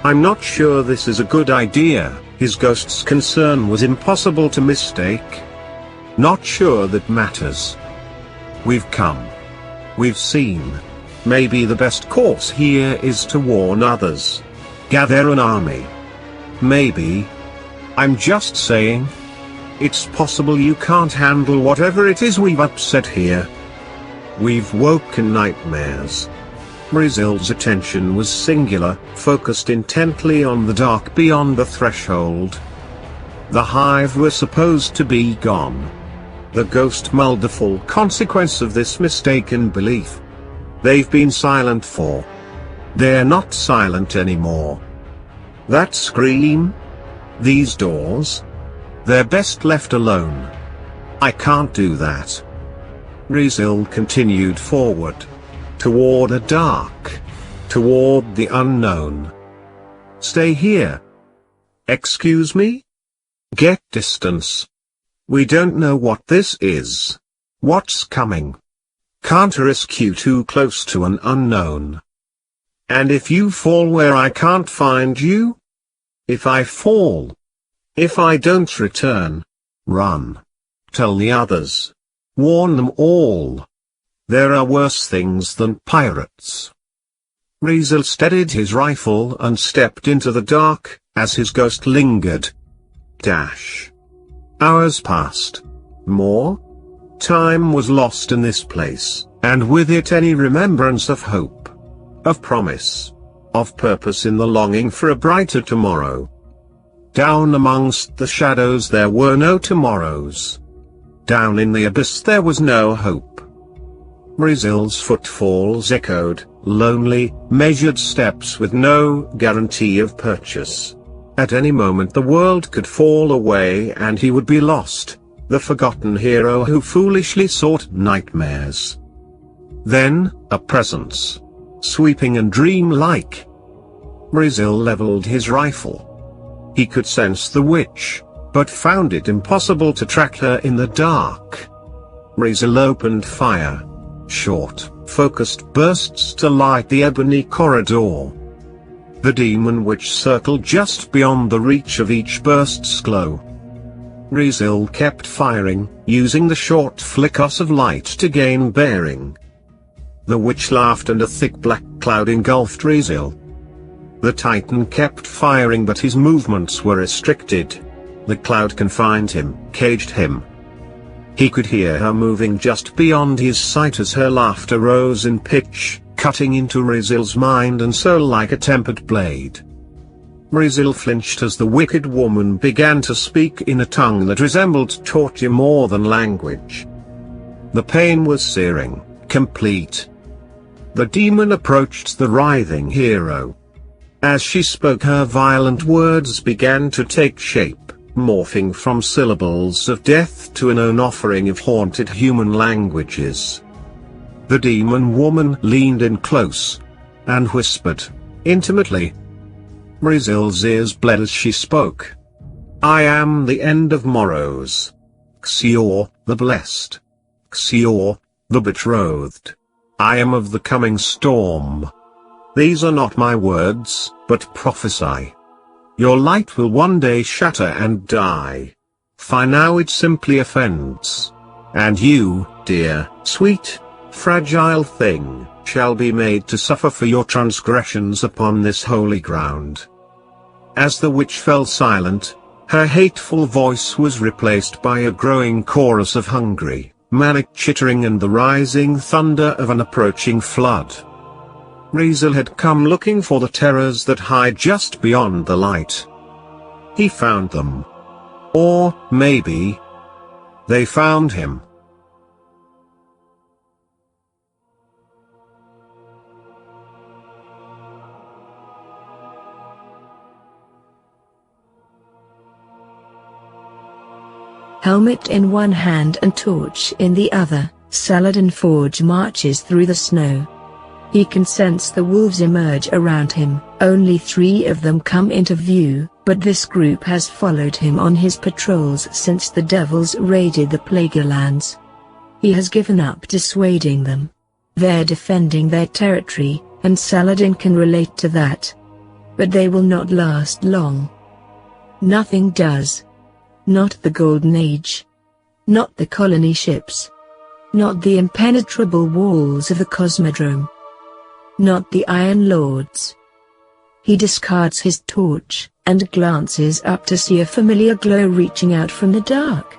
I'm not sure this is a good idea. His ghost's concern was impossible to mistake. Not sure that matters. We've come. We've seen. Maybe the best course here is to warn others. Gather an army. Maybe. I'm just saying. It's possible you can't handle whatever it is we've upset here. We've woken nightmares. Rizel's attention was singular, focused intently on the dark beyond the threshold. The hive were supposed to be gone. The ghost mulled the full consequence of this mistaken belief. They've been silent for. They're not silent anymore. That scream? These doors? They're best left alone. I can't do that. Rizel continued forward. Toward a dark. Toward the unknown. Stay here. Excuse me? Get distance. We don't know what this is. What's coming? Can't risk you too close to an unknown. And if you fall where I can't find you? If I fall? If I don't return? Run. Tell the others. Warn them all. There are worse things than pirates. Rizel steadied his rifle and stepped into the dark, as his ghost lingered. Dash. Hours passed. More? Time was lost in this place, and with it any remembrance of hope. Of promise. Of purpose in the longing for a brighter tomorrow. Down amongst the shadows there were no tomorrows. Down in the abyss there was no hope. Rizel's footfalls echoed, lonely, measured steps with no guarantee of purchase. At any moment the world could fall away and he would be lost, the forgotten hero who foolishly sought nightmares. Then, a presence. Sweeping and dream-like. Rizel leveled his rifle. He could sense the witch, but found it impossible to track her in the dark. Rizel opened fire. Short, focused bursts to light the ebony corridor. The demon witch circled just beyond the reach of each burst's glow. Rizel kept firing, using the short flickers of light to gain bearing. The witch laughed and a thick black cloud engulfed Rizel. The titan kept firing, but his movements were restricted. The cloud confined him, caged him. He could hear her moving just beyond his sight as her laughter rose in pitch, cutting into Rizel's mind and soul like a tempered blade. Rizel flinched as the wicked woman began to speak in a tongue that resembled torture more than language. The pain was searing, complete. The demon approached the writhing hero. As she spoke, her violent words began to take shape, morphing from syllables of death to an own offering of haunted human languages. The demon woman leaned in close and whispered, intimately. Rizel's ears bled as she spoke. I am the end of morrows. Xior, the blessed. Xior, the betrothed. I am of the coming storm. These are not my words, but prophesy. Your light will one day shatter and die. For now it simply offends. And you, dear, sweet, fragile thing, shall be made to suffer for your transgressions upon this holy ground. As the witch fell silent, her hateful voice was replaced by a growing chorus of hungry, manic chittering and the rising thunder of an approaching flood. Riesel had come looking for the terrors that hide just beyond the light. He found them. Or, maybe, they found him. Helmet in one hand and torch in the other, Saladin Forge marches through the snow. He can sense the wolves emerge around him. Only 3 of them come into view, but this group has followed him on his patrols since the devils raided the Plaguelands. He has given up dissuading them. They're defending their territory, and Saladin can relate to that. But they will not last long. Nothing does. Not the Golden Age. Not the colony ships. Not the impenetrable walls of the Cosmodrome. Not the Iron Lords. He discards his torch, and glances up to see a familiar glow reaching out from the dark.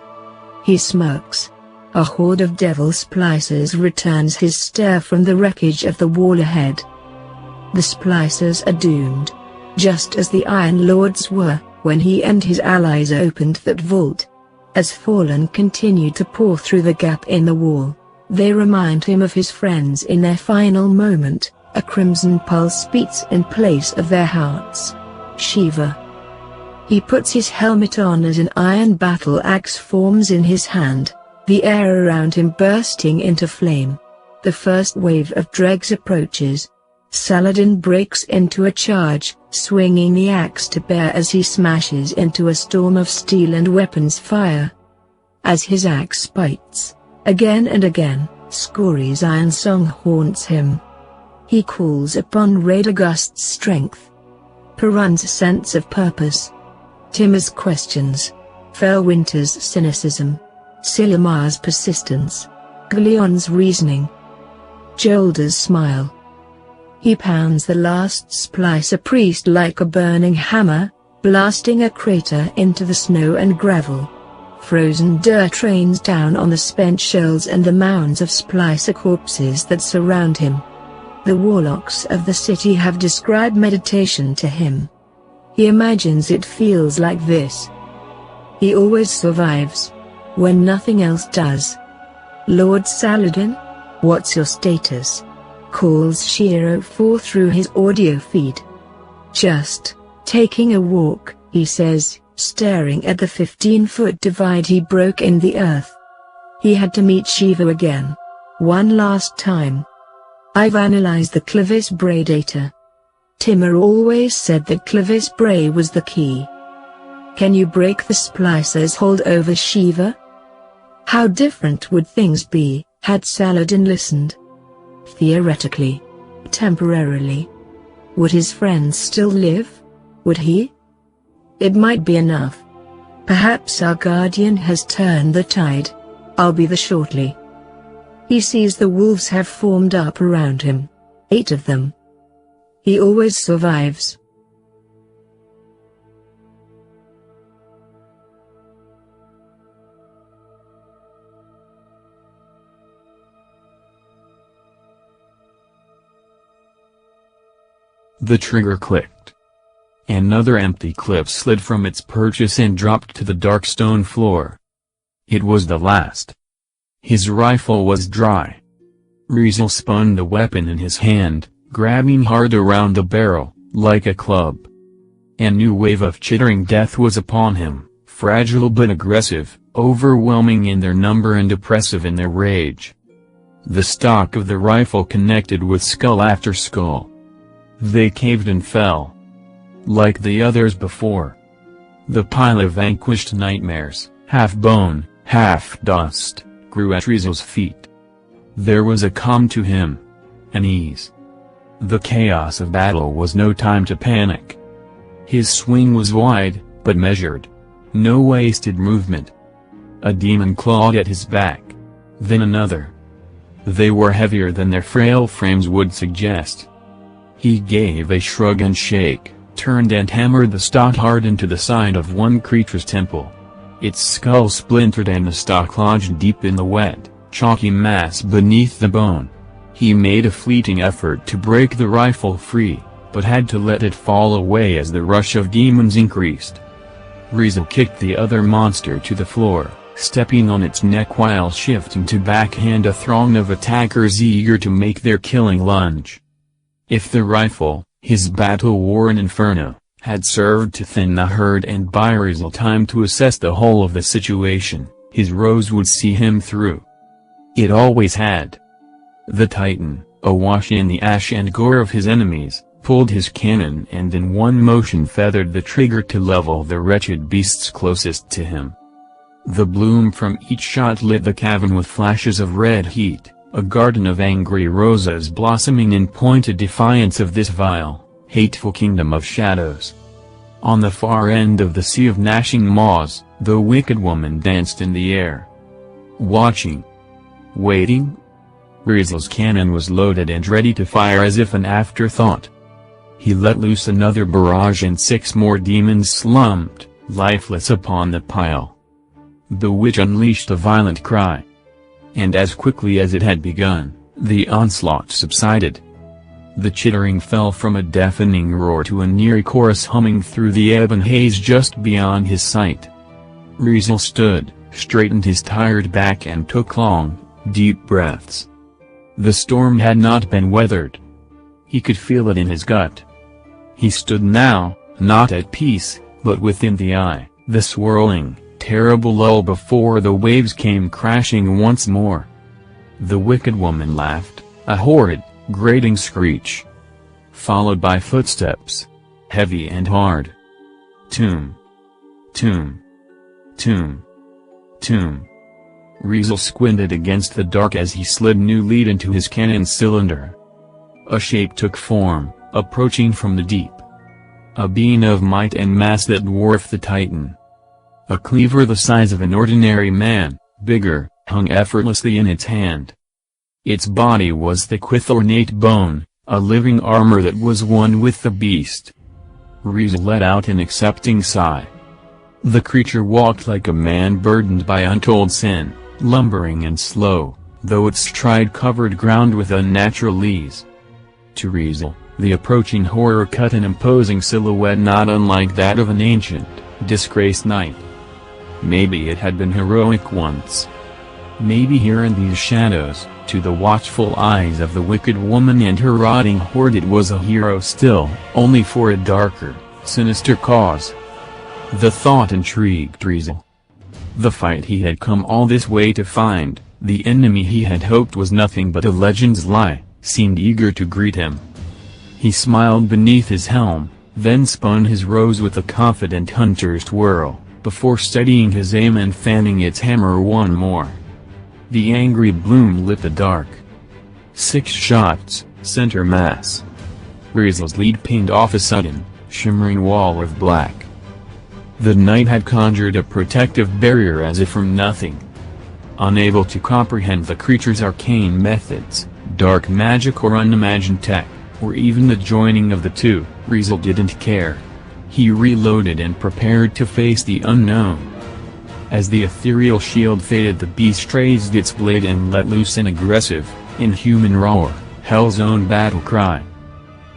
He smirks. A horde of devil splicers returns his stare from the wreckage of the wall ahead. The splicers are doomed. Just as the Iron Lords were, when he and his allies opened that vault. As Fallen continued to pour through the gap in the wall, they remind him of his friends in their final moment. A crimson pulse beats in place of their hearts. Shiva. He puts his helmet on as an iron battle axe forms in his hand, the air around him bursting into flame. The first wave of dregs approaches. Saladin breaks into a charge, swinging the axe to bear as he smashes into a storm of steel and weapons fire. As his axe bites, again and again, Scori's iron song haunts him. He calls upon Radagust's strength, Perun's sense of purpose, Timur's questions, Felwinter's cynicism, Silimar's persistence, Gleon's reasoning, Jolder's smile. He pounds the last splicer priest like a burning hammer, blasting a crater into the snow and gravel. Frozen dirt rains down on the spent shells and the mounds of splicer corpses that surround him. The warlocks of the city have described meditation to him. He imagines it feels like this. He always survives. When nothing else does. Lord Saladin? What's your status? Calls Shiro 4 through his audio feed. Just taking a walk, he says, staring at the 15-foot divide he broke in the earth. He had to meet Shiva again. One last time. I've analyzed the Clovis Bray data. Timur always said that Clovis Bray was the key. Can you break the splicer's hold over Shiva? How different would things be, had Saladin listened? Theoretically. Temporarily. Would his friends still live? Would he? It might be enough. Perhaps our guardian has turned the tide. I'll be there shortly. He sees the wolves have formed up around him. 8 of them. He always survives. The trigger clicked. Another empty clip slid from its purchase and dropped to the dark stone floor. It was the last. His rifle was dry. Riesel spun the weapon in his hand, grabbing hard around the barrel, like a club. A new wave of chittering death was upon him, fragile but aggressive, overwhelming in their number and oppressive in their rage. The stock of the rifle connected with skull after skull. They caved and fell. Like the others before. The pile of vanquished nightmares, half bone, half dust, grew at Riesel's feet. There was a calm to him. An ease. The chaos of battle was no time to panic. His swing was wide, but measured. No wasted movement. A demon clawed at his back. Then another. They were heavier than their frail frames would suggest. He gave a shrug and shake, turned and hammered the stock hard into the side of one creature's temple. Its skull splintered and the stock lodged deep in the wet, chalky mass beneath the bone. He made a fleeting effort to break the rifle free, but had to let it fall away as the rush of demons increased. Riesel kicked the other monster to the floor, stepping on its neck while shifting to backhand a throng of attackers eager to make their killing lunge. If the rifle, his battle-worn inferno, had served to thin the herd and buy Riesel time to assess the whole of the situation, his rose would see him through. It always had. The Titan, awash in the ash and gore of his enemies, pulled his cannon and in one motion feathered the trigger to level the wretched beasts closest to him. The bloom from each shot lit the cavern with flashes of red heat, a garden of angry roses blossoming in pointed defiance of this vile, hateful kingdom of shadows. On the far end of the sea of gnashing maws, the wicked woman danced in the air. Watching. Waiting? Riesel's cannon was loaded and ready to fire as if an afterthought. He let loose another barrage and 6 more demons slumped, lifeless upon the pile. The witch unleashed a violent cry. And as quickly as it had begun, the onslaught subsided. The chittering fell from a deafening roar to a near chorus humming through the ebon haze just beyond his sight. Riesel stood, straightened his tired back and took long, deep breaths. The storm had not been weathered. He could feel it in his gut. He stood now, not at peace, but within the eye, the swirling, terrible lull before the waves came crashing once more. The wicked woman laughed, a horrid, grating screech. Followed by footsteps. Heavy and hard. Tomb. Tomb. Tomb. Tomb. Riesel squinted against the dark as he slid new lead into his cannon cylinder. A shape took form, approaching from the deep. A being of might and mass that dwarfed the Titan. A cleaver the size of an ordinary man, bigger, hung effortlessly in its hand. Its body was thick with ornate bone, a living armor that was one with the beast. Riesel let out an accepting sigh. The creature walked like a man burdened by untold sin, lumbering and slow, though its stride covered ground with unnatural ease. To Riesel, the approaching horror cut an imposing silhouette not unlike that of an ancient, disgraced knight. Maybe it had been heroic once. Maybe here in these shadows, to the watchful eyes of the wicked woman and her rotting horde, it was a hero still, only for a darker, sinister cause. The thought intrigued Riesel. The fight he had come all this way to find, the enemy he had hoped was nothing but a legend's lie, seemed eager to greet him. He smiled beneath his helm, then spun his rose with a confident hunter's twirl, before steadying his aim and fanning its hammer one more. The angry bloom lit the dark. 6 shots, center mass. Riesel's lead pinged off a sudden, shimmering wall of black. The knight had conjured a protective barrier as if from nothing. Unable to comprehend the creature's arcane methods, dark magic or unimagined tech, or even the joining of the two, Riesel didn't care. He reloaded and prepared to face the unknown. As the ethereal shield faded, the beast raised its blade and let loose an aggressive, inhuman roar, hell's own battle cry.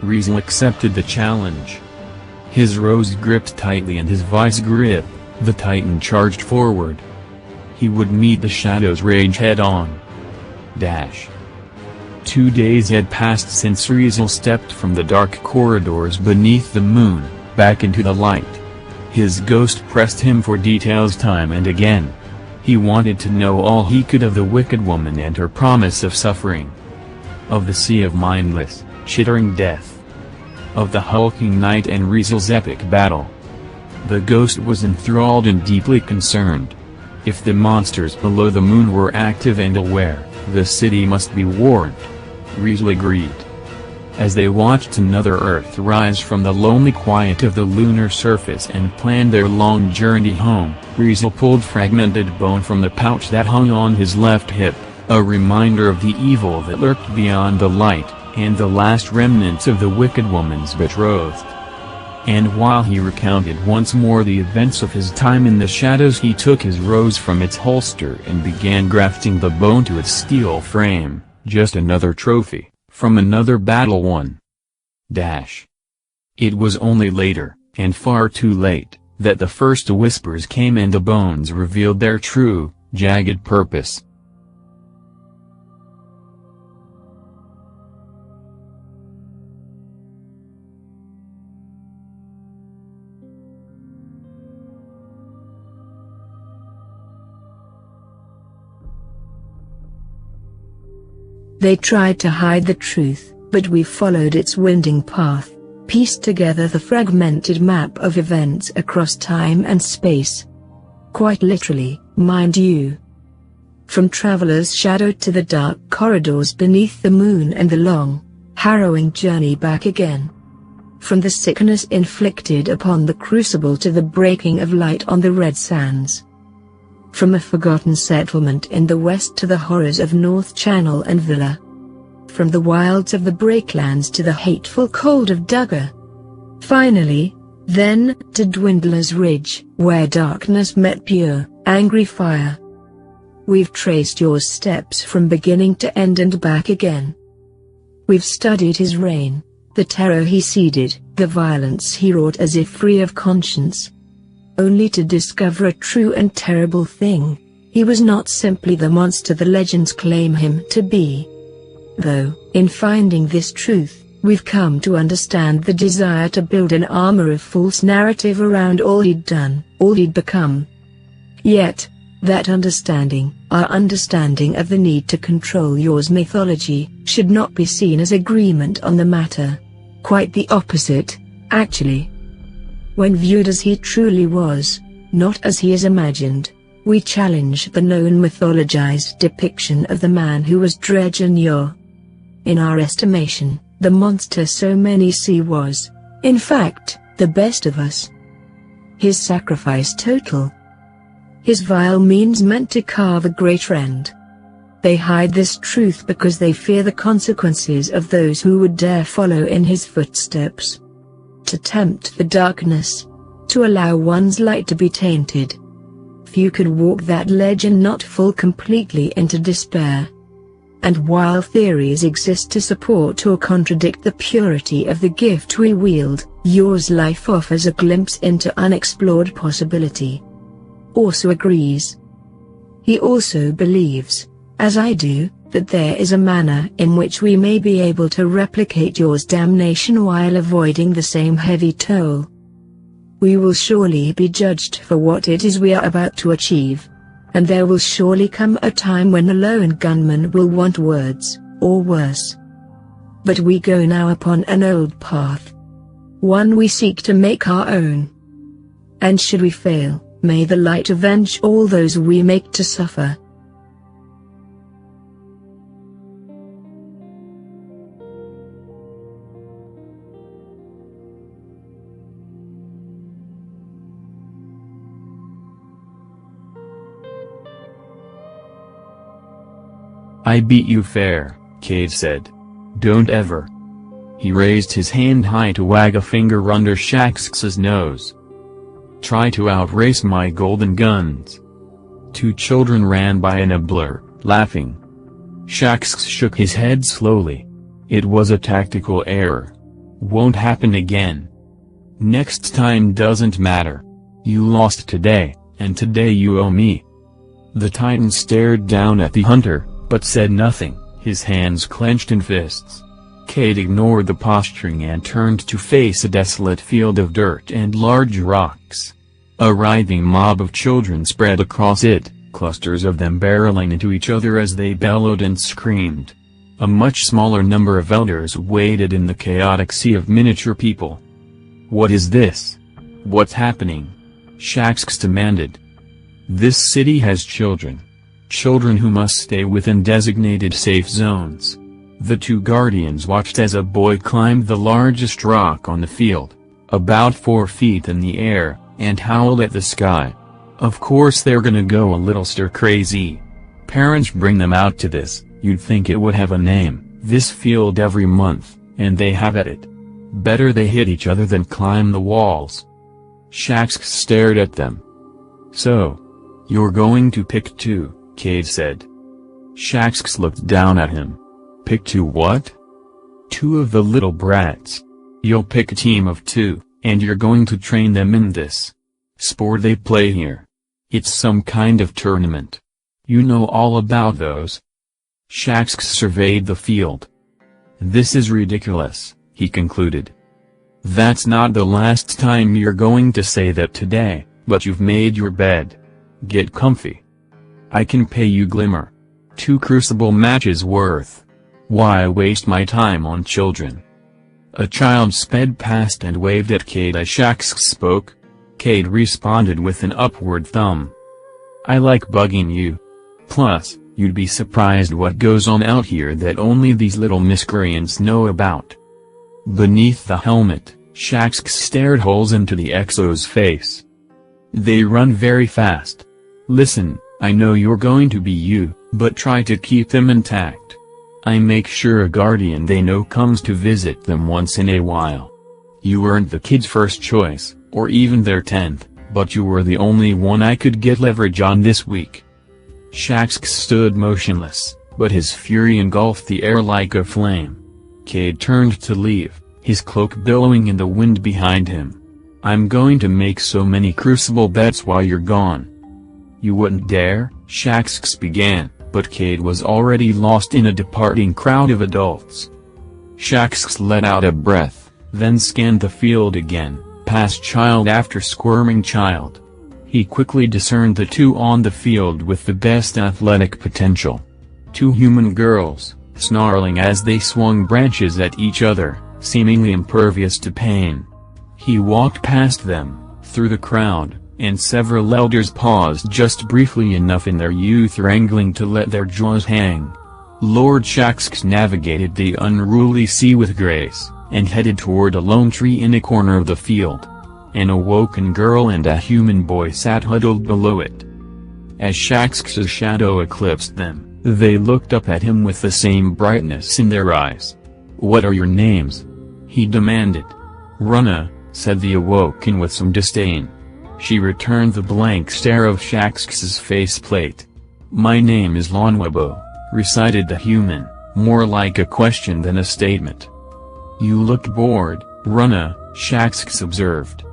Riesel accepted the challenge. His rose gripped tightly in his vice grip, the Titan charged forward. He would meet the shadow's rage head-on. 2 days had passed since Riesel stepped from the dark corridors beneath the moon, back into the light. His ghost pressed him for details time and again. He wanted to know all he could of the wicked woman and her promise of suffering. Of the sea of mindless, chittering death. Of the hulking knight and Riesel's epic battle. The ghost was enthralled and deeply concerned. If the monsters below the moon were active and aware, the city must be warned. Riesel agreed. As they watched another Earth rise from the lonely quiet of the lunar surface and planned their long journey home, Riesel pulled fragmented bone from the pouch that hung on his left hip, a reminder of the evil that lurked beyond the light, and the last remnants of the wicked woman's betrothed. And while he recounted once more the events of his time in the shadows, he took his rose from its holster and began grafting the bone to its steel frame, just another trophy from another battle won. It was only later, and far too late, that the first whispers came and the bones revealed their true, jagged purpose. They tried to hide the truth, but we followed its winding path, pieced together the fragmented map of events across time and space. Quite literally, mind you. From Traveler's Shadow to the dark corridors beneath the moon and the long, harrowing journey back again. From the sickness inflicted upon the crucible to the breaking of light on the red sands. From a forgotten settlement in the west to the horrors of North Channel and Villa. From the wilds of the Breaklands to the hateful cold of Duggar. Finally, then, to Dwindler's Ridge, where darkness met pure, angry fire. We've traced your steps from beginning to end and back again. We've studied his reign, the terror he seeded, the violence he wrought as if free of conscience. Only to discover a true and terrible thing: he was not simply the monster the legends claim him to be. Though, in finding this truth, we've come to understand the desire to build an armor of false narrative around all he'd done, all he'd become. Yet, that understanding, our understanding of the need to control yours mythology, should not be seen as agreement on the matter. Quite the opposite, actually. When viewed as he truly was, not as he is imagined, we challenge the known mythologized depiction of the man who was Dredge and Yor. In our estimation, the monster so many see was, in fact, the best of us. His sacrifice total. His vile means meant to carve a greater end. They hide this truth because they fear the consequences of those who would dare follow in his footsteps. To tempt the darkness, to allow one's light to be tainted. Few could walk that ledge and not fall completely into despair. And while theories exist to support or contradict the purity of the gift we wield, yours life offers a glimpse into unexplored possibility. Also agrees. He also believes, as I do, that there is a manner in which we may be able to replicate yours damnation while avoiding the same heavy toll. We will surely be judged for what it is we are about to achieve. And there will surely come a time when the lone gunman will want words, or worse. But we go now upon an old path. One we seek to make our own. And should we fail, may the light avenge all those we make to suffer. I beat you fair, Cade said. Don't ever. He raised his hand high to wag a finger under Shaxx's nose. Try to outrace my golden guns. Two children ran by in a blur, laughing. Shaxx shook his head slowly. It was a tactical error. Won't happen again. Next time doesn't matter. You lost today, and today you owe me. The Titan stared down at the hunter, but said nothing, his hands clenched in fists. Cade ignored the posturing and turned to face a desolate field of dirt and large rocks. A writhing mob of children spread across it, clusters of them barreling into each other as they bellowed and screamed. A much smaller number of elders waded in the chaotic sea of miniature people. What is this? What's happening? Shaxx demanded. This city has children. Children who must stay within designated safe zones. The two guardians watched as a boy climbed the largest rock on the field, about 4 feet in the air, and howled at the sky. Of course they're gonna go a little stir-crazy. Parents bring them out to this, you'd think it would have a name, this field every month, and they have at it. Better they hit each other than climb the walls. Shaxx stared at them. So, you're going to pick 2, Cade said. Shaxx looked down at him. Pick 2 what? 2 of the little brats. You'll pick a team of 2, and you're going to train them in this sport they play here. It's some kind of tournament. You know all about those. Shaxx surveyed the field. This is ridiculous, he concluded. That's not the last time you're going to say that today, but you've made your bed. Get comfy. I can pay you Glimmer. 2 crucible matches worth. Why waste my time on children? A child sped past and waved at Cade as Shaxx spoke. Cade responded with an upward thumb. I like bugging you. Plus, you'd be surprised what goes on out here that only these little miscreants know about. Beneath the helmet, Shaxx stared holes into the Exo's face. They run very fast. Listen, I know you're going to be you, but try to keep them intact. I make sure a guardian they know comes to visit them once in a while. You weren't the kid's first choice, or even their 10th, but you were the only one I could get leverage on this week. Shaxx stood motionless, but his fury engulfed the air like a flame. Cade turned to leave, his cloak billowing in the wind behind him. I'm going to make so many crucible bets while you're gone. You wouldn't dare, Shaxx began, but Cade was already lost in a departing crowd of adults. Shaxx let out a breath, then scanned the field again, past child after squirming child. He quickly discerned the 2 on the field with the best athletic potential. 2 human girls, snarling as they swung branches at each other, seemingly impervious to pain. He walked past them, through the crowd, and several elders paused just briefly enough in their youth wrangling to let their jaws hang. Lord Shaxx navigated the unruly sea with grace, and headed toward a lone tree in a corner of the field. An awoken girl and a human boy sat huddled below it. As Shaxx's shadow eclipsed them, they looked up at him with the same brightness in their eyes. What are your names? He demanded. Runa, said the awoken with some disdain. She returned the blank stare of Shaxx's faceplate. My name is Lonwebo, recited the human, more like a question than a statement. You look bored, Runa, Shaxx observed.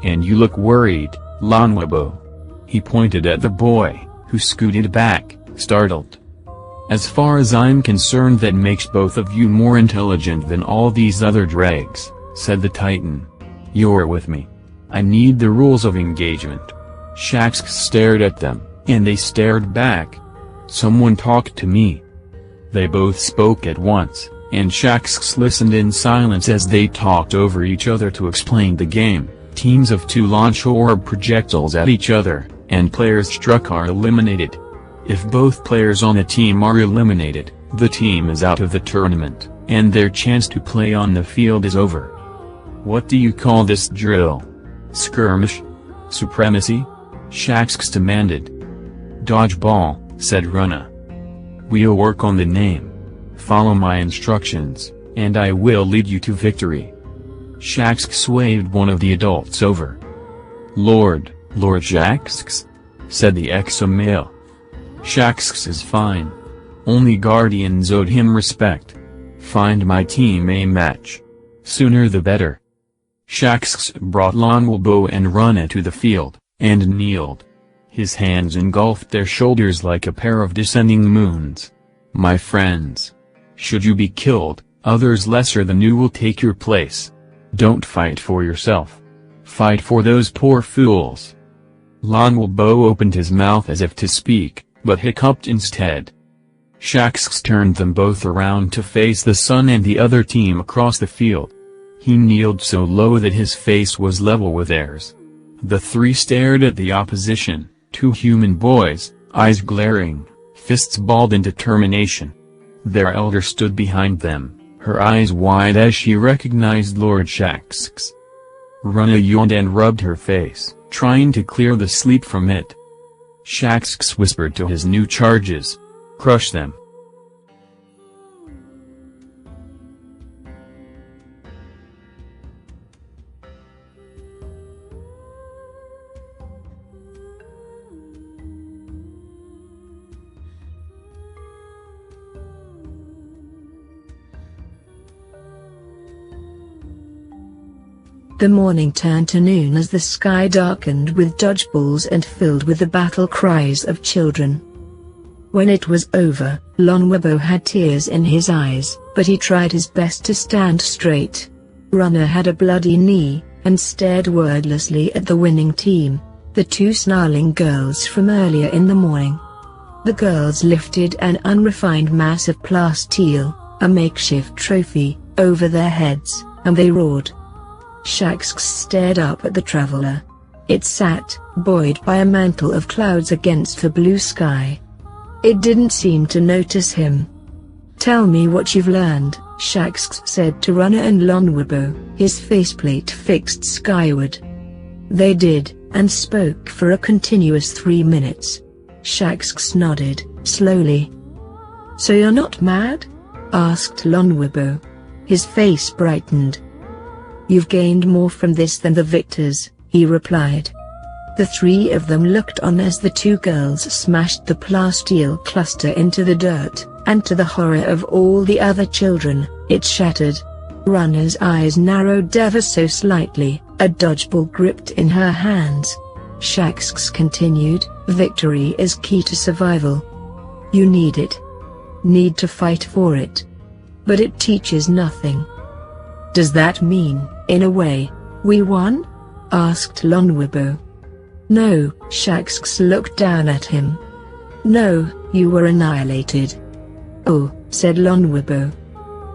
And you look worried, Lonwebo. He pointed at the boy, who scooted back, startled. As far as I'm concerned, that makes both of you more intelligent than all these other dregs, said the Titan. You're with me. I need the rules of engagement. Shaxx stared at them, and they stared back. Someone talk to me. They both spoke at once, and Shaxx listened in silence as they talked over each other to explain the game. Teams of 2 launch orb projectiles at each other, and players struck are eliminated. If both players on a team are eliminated, the team is out of the tournament, and their chance to play on the field is over. What do you call this drill? Skirmish? Supremacy? Shaxx demanded. Dodgeball, said Runa. We'll work on the name. Follow my instructions, and I will lead you to victory. Shaxx waved one of the adults over. Lord Shaxx? Said the exo-male. Shaxx is fine. Only guardians owed him respect. Find my team a match. Sooner the better. Shaxx brought Lonwebo and Runa to the field, and kneeled. His hands engulfed their shoulders like a pair of descending moons. My friends. Should you be killed, others lesser than you will take your place. Don't fight for yourself. Fight for those poor fools. Lonwebo opened his mouth as if to speak, but hiccuped instead. Shaxx turned them both around to face the sun and the other team across the field. He kneeled so low that his face was level with theirs. The 3 stared at the opposition, 2 human boys, eyes glaring, fists balled in determination. Their elder stood behind them, her eyes wide as she recognized Lord Shaxx. Rana yawned and rubbed her face, trying to clear the sleep from it. Shaxx whispered to his new charges, "Crush them." The morning turned to noon as the sky darkened with dodgeballs and filled with the battle cries of children. When it was over, Lonwibo had tears in his eyes, but he tried his best to stand straight. Runner had a bloody knee, and stared wordlessly at the winning team, the two snarling girls from earlier in the morning. The girls lifted an unrefined mass of plasteel, a makeshift trophy, over their heads, and they roared. Shaxx stared up at the traveler. It sat, buoyed by a mantle of clouds against the blue sky. It didn't seem to notice him. "Tell me what you've learned," Shaxx said to Runner and Lonwibo, his faceplate fixed skyward. They did, and spoke for a continuous 3 minutes. Shaxx nodded, slowly. "So you're not mad?" asked Lonwibo. His face brightened. "You've gained more from this than the victors," he replied. The three of them looked on as the two girls smashed the plasteel cluster into the dirt, and to the horror of all the other children, it shattered. Runner's eyes narrowed ever so slightly, a dodgeball gripped in her hands. Shaxx continued, "Victory is key to survival. You need it. Need to fight for it. But it teaches nothing." "Does that mean, in a way, we won?" asked Lonwibo. "No," Shaxx looked down at him. "No, you were annihilated." "Oh," said Lonwibo.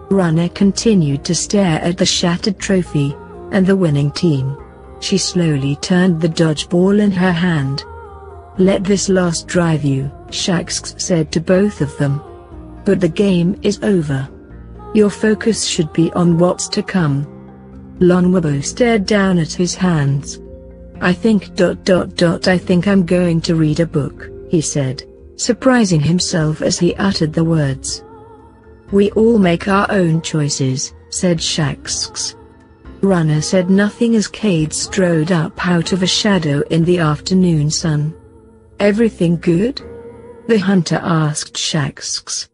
Runner continued to stare at the shattered trophy, and the winning team. She slowly turned the dodgeball in her hand. "Let this loss drive you," Shaxx said to both of them. "But the game is over. Your focus should be on what's to come." Lonwibo stared down at his hands. I think I'm going to read a book," he said, surprising himself as he uttered the words. "We all make our own choices," said Shaxx. Runner said nothing as Cade strode up out of a shadow in the afternoon sun. "Everything good?" the hunter asked Shaxx.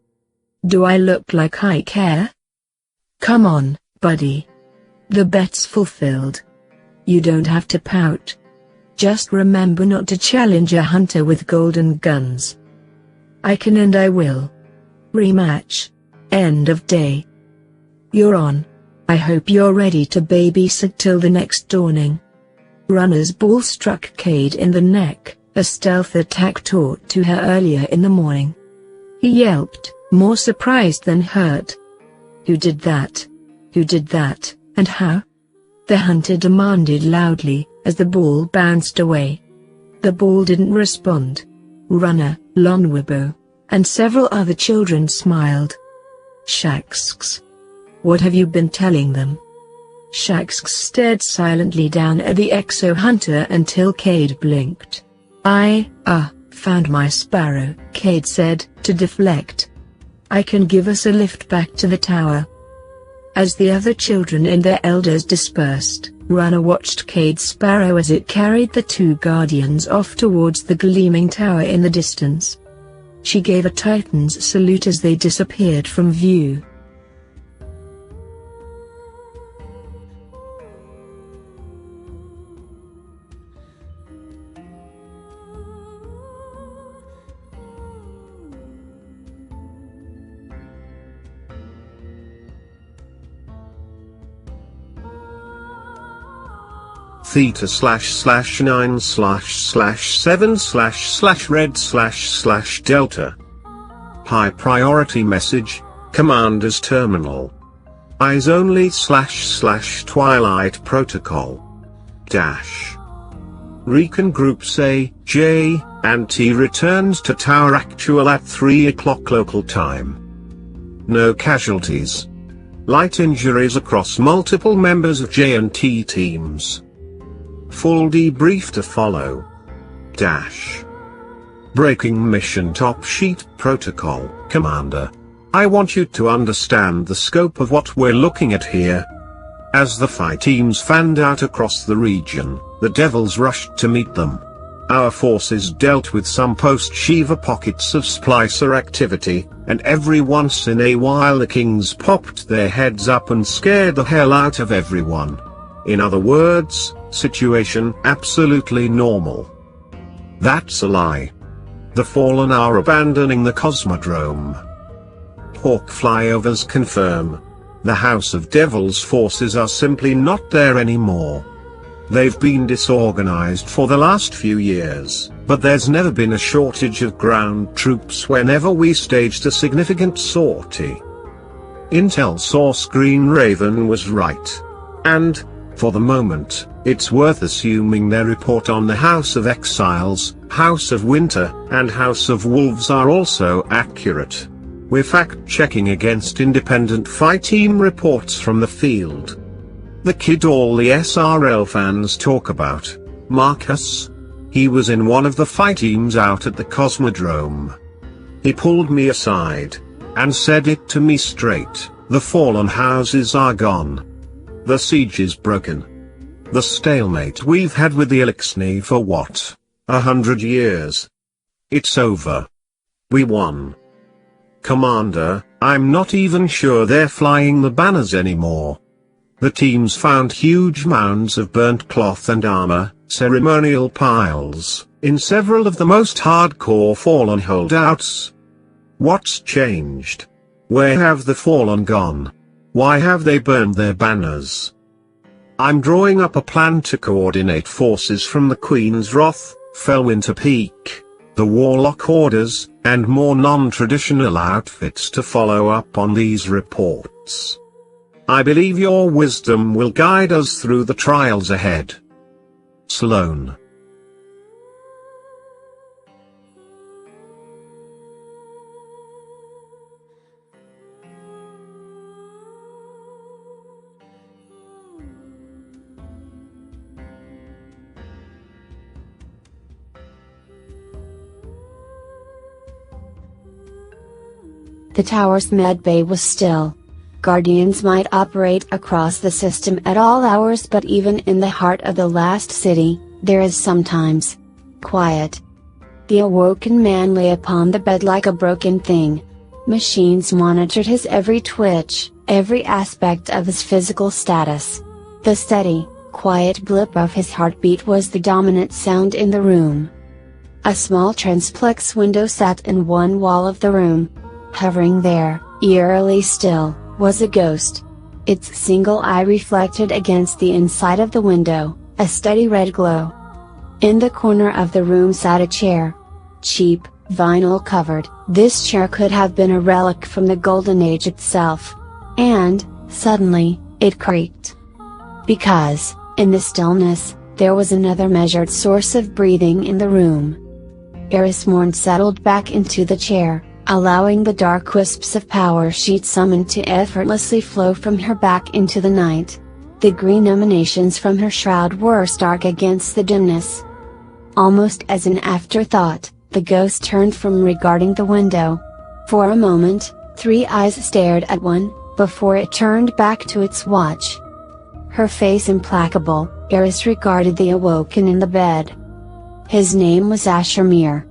"Do I look like I care?" "Come on, buddy. The bet's fulfilled. You don't have to pout. Just remember not to challenge a hunter with golden guns." "I can and I will. Rematch. End of day." "You're on. I hope you're ready to babysit till the next dawning." Runner's ball struck Cade in the neck, a stealth attack taught to her earlier in the morning. He yelped, more surprised than hurt. "Who did that? Who did that, and how?" the hunter demanded loudly, as the ball bounced away. The ball didn't respond. Runner, Lonwibo, and several other children smiled. "Shaxx. What have you been telling them?" Shaxx stared silently down at the exo-hunter until Cade blinked. I found my sparrow," Cade said, to deflect. "I can give us a lift back to the tower." As the other children and their elders dispersed, Runner watched Cade's sparrow as it carried the two guardians off towards the gleaming tower in the distance. She gave a Titan's salute as they disappeared from view. Theta/9/7/red/delta. High priority message, Commander's Terminal. Eyes only //Twilight Protocol. Dash. Recon Groups A, J, and T returns to Tower Actual at 3 o'clock local time. no casualties. Light injuries across multiple members of J&T teams. Full debrief to follow. Breaking mission top sheet protocol, Commander. I want you to understand the scope of what we're looking at here. As the fight teams fanned out across the region, the Devils rushed to meet them. Our forces dealt with some post-Shiva pockets of splicer activity, and every once in a while the Kings popped their heads up and scared the hell out of everyone. In other words, situation absolutely normal. That's a lie. The Fallen are abandoning the Cosmodrome. Hawk flyovers confirm. The House of Devils forces are simply not there anymore. They've been disorganized for the last few years, but there's never been a shortage of ground troops whenever we staged a significant sortie. Intel source Green Raven was right. And, for the moment, it's worth assuming their report on the House of Exiles, House of Winter, and House of Wolves are also accurate. We're fact-checking against independent fight team reports from the field. The kid all the SRL fans talk about, Marcus. He was in one of the fight teams out at the Cosmodrome. He pulled me aside, and said it to me straight, the Fallen houses are gone. The siege is broken. The stalemate we've had with the Elixni for what, 100 years? It's over. We won. Commander, I'm not even sure they're flying the banners anymore. The teams found huge mounds of burnt cloth and armor, ceremonial piles, in several of the most hardcore Fallen holdouts. What's changed? Where have the Fallen gone? Why have they burned their banners? I'm drawing up a plan to coordinate forces from the Queen's Wrath, Fellwinter Peak, the Warlock Orders, and more non-traditional outfits to follow up on these reports. I believe your wisdom will guide us through the trials ahead. Sloan. The tower's medbay was still. Guardians might operate across the system at all hours, but even in the heart of the last city, there is sometimes quiet. The awoken man lay upon the bed like a broken thing. Machines monitored his every twitch, every aspect of his physical status. The steady, quiet blip of his heartbeat was the dominant sound in the room. A small transplex window sat in one wall of the room. Hovering there, eerily still, was a ghost. Its single eye reflected against the inside of the window, a steady red glow. In the corner of the room sat a chair. Cheap, vinyl covered, this chair could have been a relic from the Golden Age itself. And, suddenly, it creaked. Because, in the stillness, there was another measured source of breathing in the room. Eris Morn settled back into the chair, allowing the dark wisps of power she'd summoned to effortlessly flow from her back into the night. The green emanations from her shroud were stark against the dimness. Almost as an afterthought, the ghost turned from regarding the window. For a moment, three eyes stared at one, before it turned back to its watch. Her face implacable, Eris regarded the awoken in the bed. His name was Ashermere.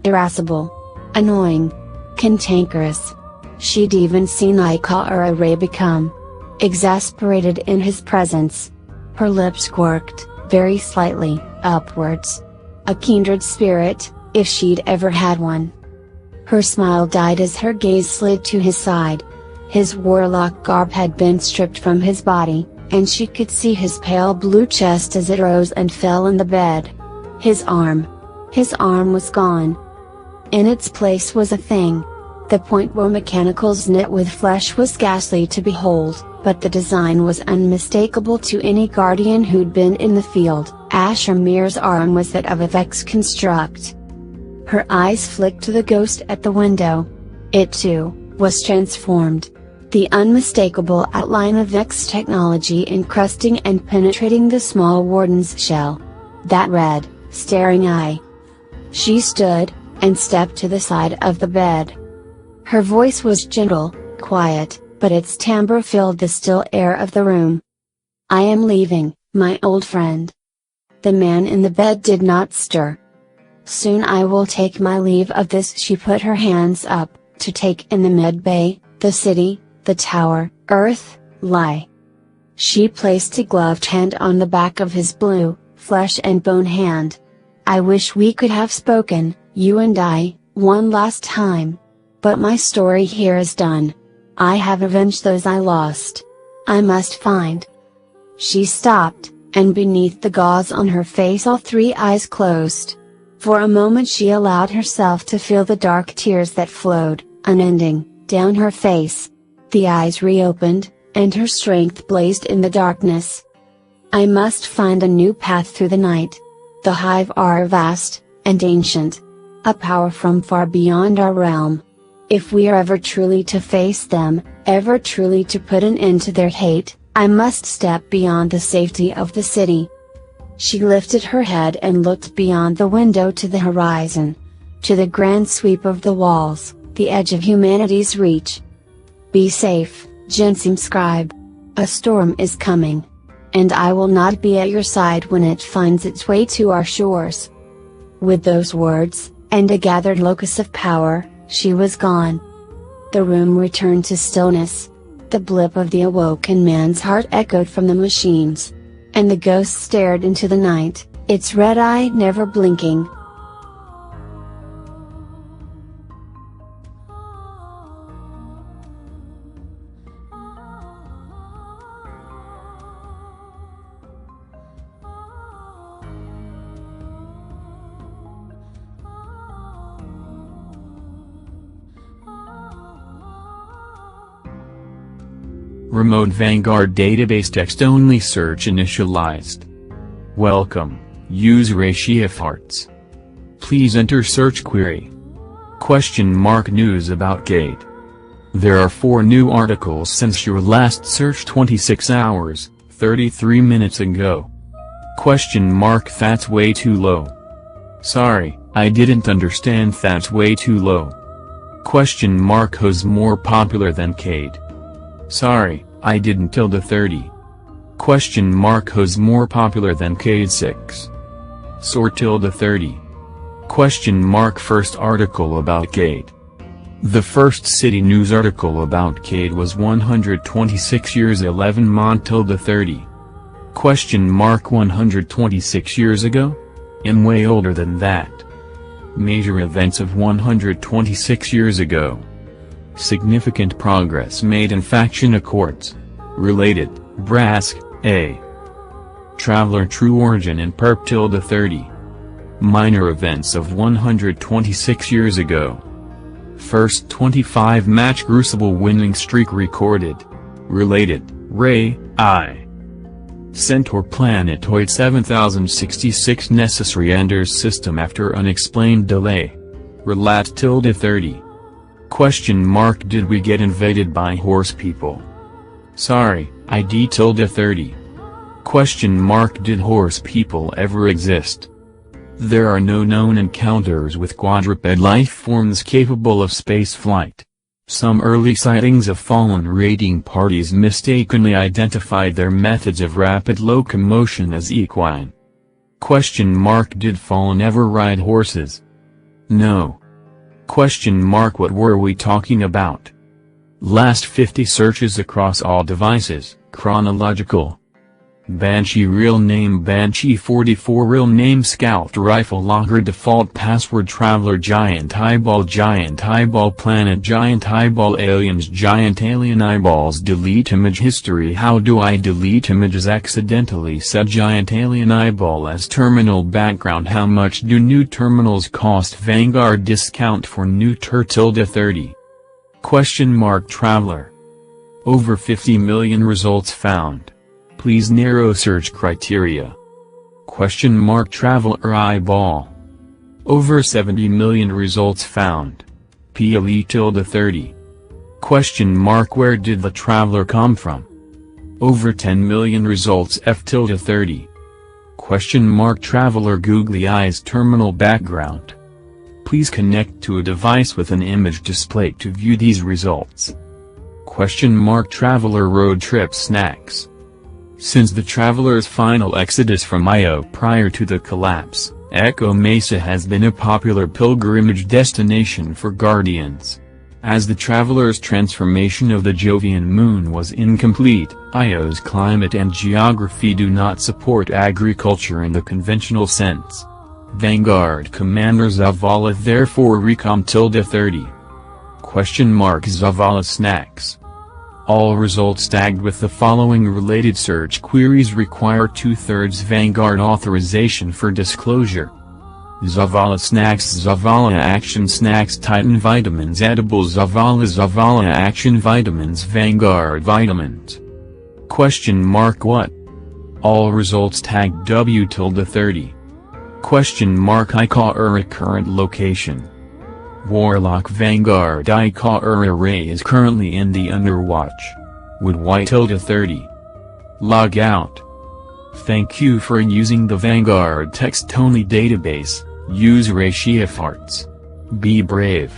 Irascible. Annoying. Cantankerous. She'd even seen Ikara Ray become exasperated in his presence. Her lips quirked, very slightly, upwards. A kindred spirit, if she'd ever had one. Her smile died as her gaze slid to his side. His warlock garb had been stripped from his body, and she could see his pale blue chest as it rose and fell in the bed. His arm was gone. In its place was a thing. The point where mechanicals knit with flesh was ghastly to behold, but the design was unmistakable to any guardian who'd been in the field. Ashermere's arm was that of a Vex construct. Her eyes flicked to the ghost at the window. It too, was transformed. The unmistakable outline of X technology encrusting and penetrating the small warden's shell. That red, staring eye. She stood, and stepped to the side of the bed. Her voice was gentle, quiet, but its timbre filled the still air of the room. "I am leaving, my old friend." The man in the bed did not stir. "Soon I will take my leave of this." She put her hands up, to take in the med bay, the city, the tower, earth, lie. She placed a gloved hand on the back of his blue, flesh and bone hand. "I wish we could have spoken, you and I, one last time. But my story here is done. I have avenged those I lost. I must find." She stopped, and beneath the gauze on her face all three eyes closed. For a moment she allowed herself to feel the dark tears that flowed, unending, down her face. The eyes reopened, and her strength blazed in the darkness. "I must find a new path through the night. The Hive are vast, and ancient. A power from far beyond our realm. If we are ever truly to face them, ever truly to put an end to their hate, I must step beyond the safety of the city." She lifted her head and looked beyond the window to the horizon. To the grand sweep of the walls, the edge of humanity's reach. "Be safe, Jensim scribe. A storm is coming. And I will not be at your side when it finds its way to our shores." With those words, and a gathered locus of power, she was gone. The room returned to stillness. The blip of the awoken man's heart echoed from the machines. And the ghost stared into the night, its red eye never blinking. Remote Vanguard database text-only search initialized. Welcome, user Ashiafarts. Please enter search query. News about Gate. There are 4 new articles since your last search 26 hours, 33 minutes ago. That's way too low. Sorry, I didn't understand. That's way too low. Who's more popular than Cade? Sorry, I didn't. 30. Who's more popular than Cade 6? Sort 30. First article about Cade. The first City News article about Cade was 126 years 11 Mont 30. 126 years ago? I'm way older than that. Major events of 126 years ago. Significant progress made in faction accords. Related, Brask, A. Traveler True Origin and Perp 30. Minor events of 126 years ago. First 25-match Crucible winning streak recorded. Related, Ray, I. Centaur planetoid 7066 necessary enters system after unexplained delay. Relat 30. Did we get invaded by horse people? Sorry, ID 30. Did horse people ever exist? There are no known encounters with quadruped life forms capable of spaceflight. Some early sightings of fallen raiding parties mistakenly identified their methods of rapid locomotion as equine. Did Fallen ever ride horses? No. What were we talking about? Last 50 searches across all devices, chronological. Banshee real name Banshee 44 real name Scout Rifle Logger default password Traveler Giant Eyeball Planet Giant Eyeball Aliens Giant Alien Eyeballs Delete image history How do I delete images accidentally Set Giant Alien Eyeball as terminal background How much do new terminals cost Vanguard discount for new Turtle 30 Traveler over 50 million results found. Please narrow search criteria. Traveler Eyeball. Over 70 million results found. PLE 30. Where did the traveler come from? Over 10 million results F-30. Traveler googly eyes terminal background. Please connect to a device with an image display to view these results. Traveler road trip snacks. Since the traveler's final exodus from Io prior to the collapse, Echo Mesa has been a popular pilgrimage destination for Guardians. As the traveler's transformation of the Jovian moon was incomplete, Io's climate and geography do not support agriculture in the conventional sense. Vanguard Commander Zavala therefore recom -30. Zavala snacks. All results tagged with the following related search queries require 2/3 Vanguard authorization for disclosure. Zavala snacks, Zavala action snacks, Titan vitamins, edibles, Zavala action vitamins, Vanguard vitamins. What? All results tagged W-30. Ika current location. Warlock Vanguard Ika Ray is currently in the Underwatch. Would Y-30. Log out. Thank you for using the Vanguard text-only database. Use Ratio Farts. Be brave.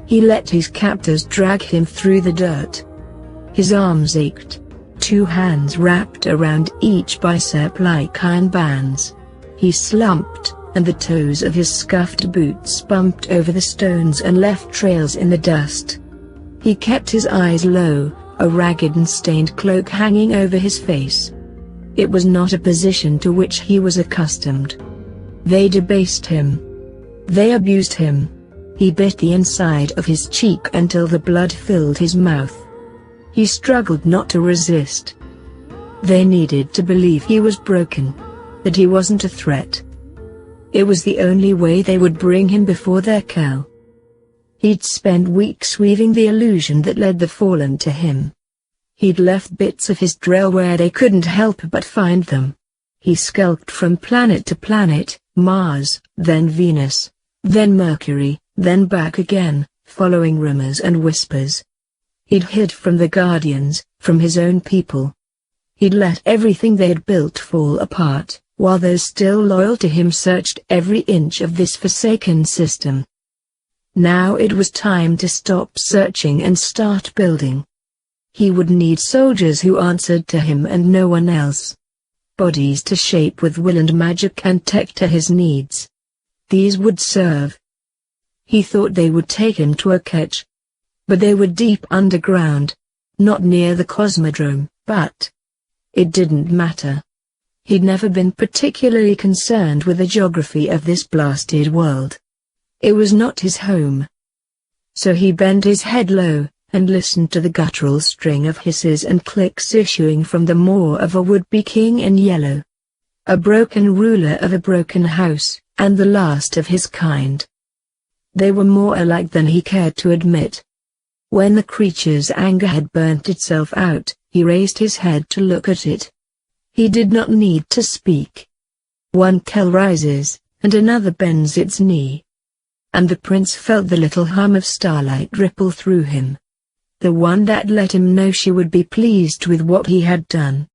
He let his captors drag him through the dirt. His arms ached. 2 hands wrapped around each bicep like iron bands. He slumped, and the toes of his scuffed boots bumped over the stones and left trails in the dust. He kept his eyes low, a ragged and stained cloak hanging over his face. It was not a position to which he was accustomed. They debased him. They abused him. He bit the inside of his cheek until the blood filled his mouth. He struggled not to resist. They needed to believe he was broken, that he wasn't a threat. It was the only way they would bring him before their Kel. He'd spent weeks weaving the illusion that led the Fallen to him. He'd left bits of his drill where they couldn't help but find them. He skulked from planet to planet, Mars, then Venus, then Mercury, then back again, following rumors and whispers. He'd hid from the Guardians, from his own people. He'd let everything they had built fall apart, while those still loyal to him searched every inch of this forsaken system. Now it was time to stop searching and start building. He would need soldiers who answered to him and no one else. Bodies to shape with will and magic and tech to his needs. These would serve. He thought they would take him to a catch. But they were deep underground. Not near the Cosmodrome, but it didn't matter. He'd never been particularly concerned with the geography of this blasted world. It was not his home. So he bent his head low, and listened to the guttural string of hisses and clicks issuing from the maw of a would-be king in yellow. A broken ruler of a broken house, and the last of his kind. They were more alike than he cared to admit. When the creature's anger had burnt itself out, he raised his head to look at it. He did not need to speak. One Kel rises, and another bends its knee. And the prince felt the little hum of starlight ripple through him. The one that let him know she would be pleased with what he had done.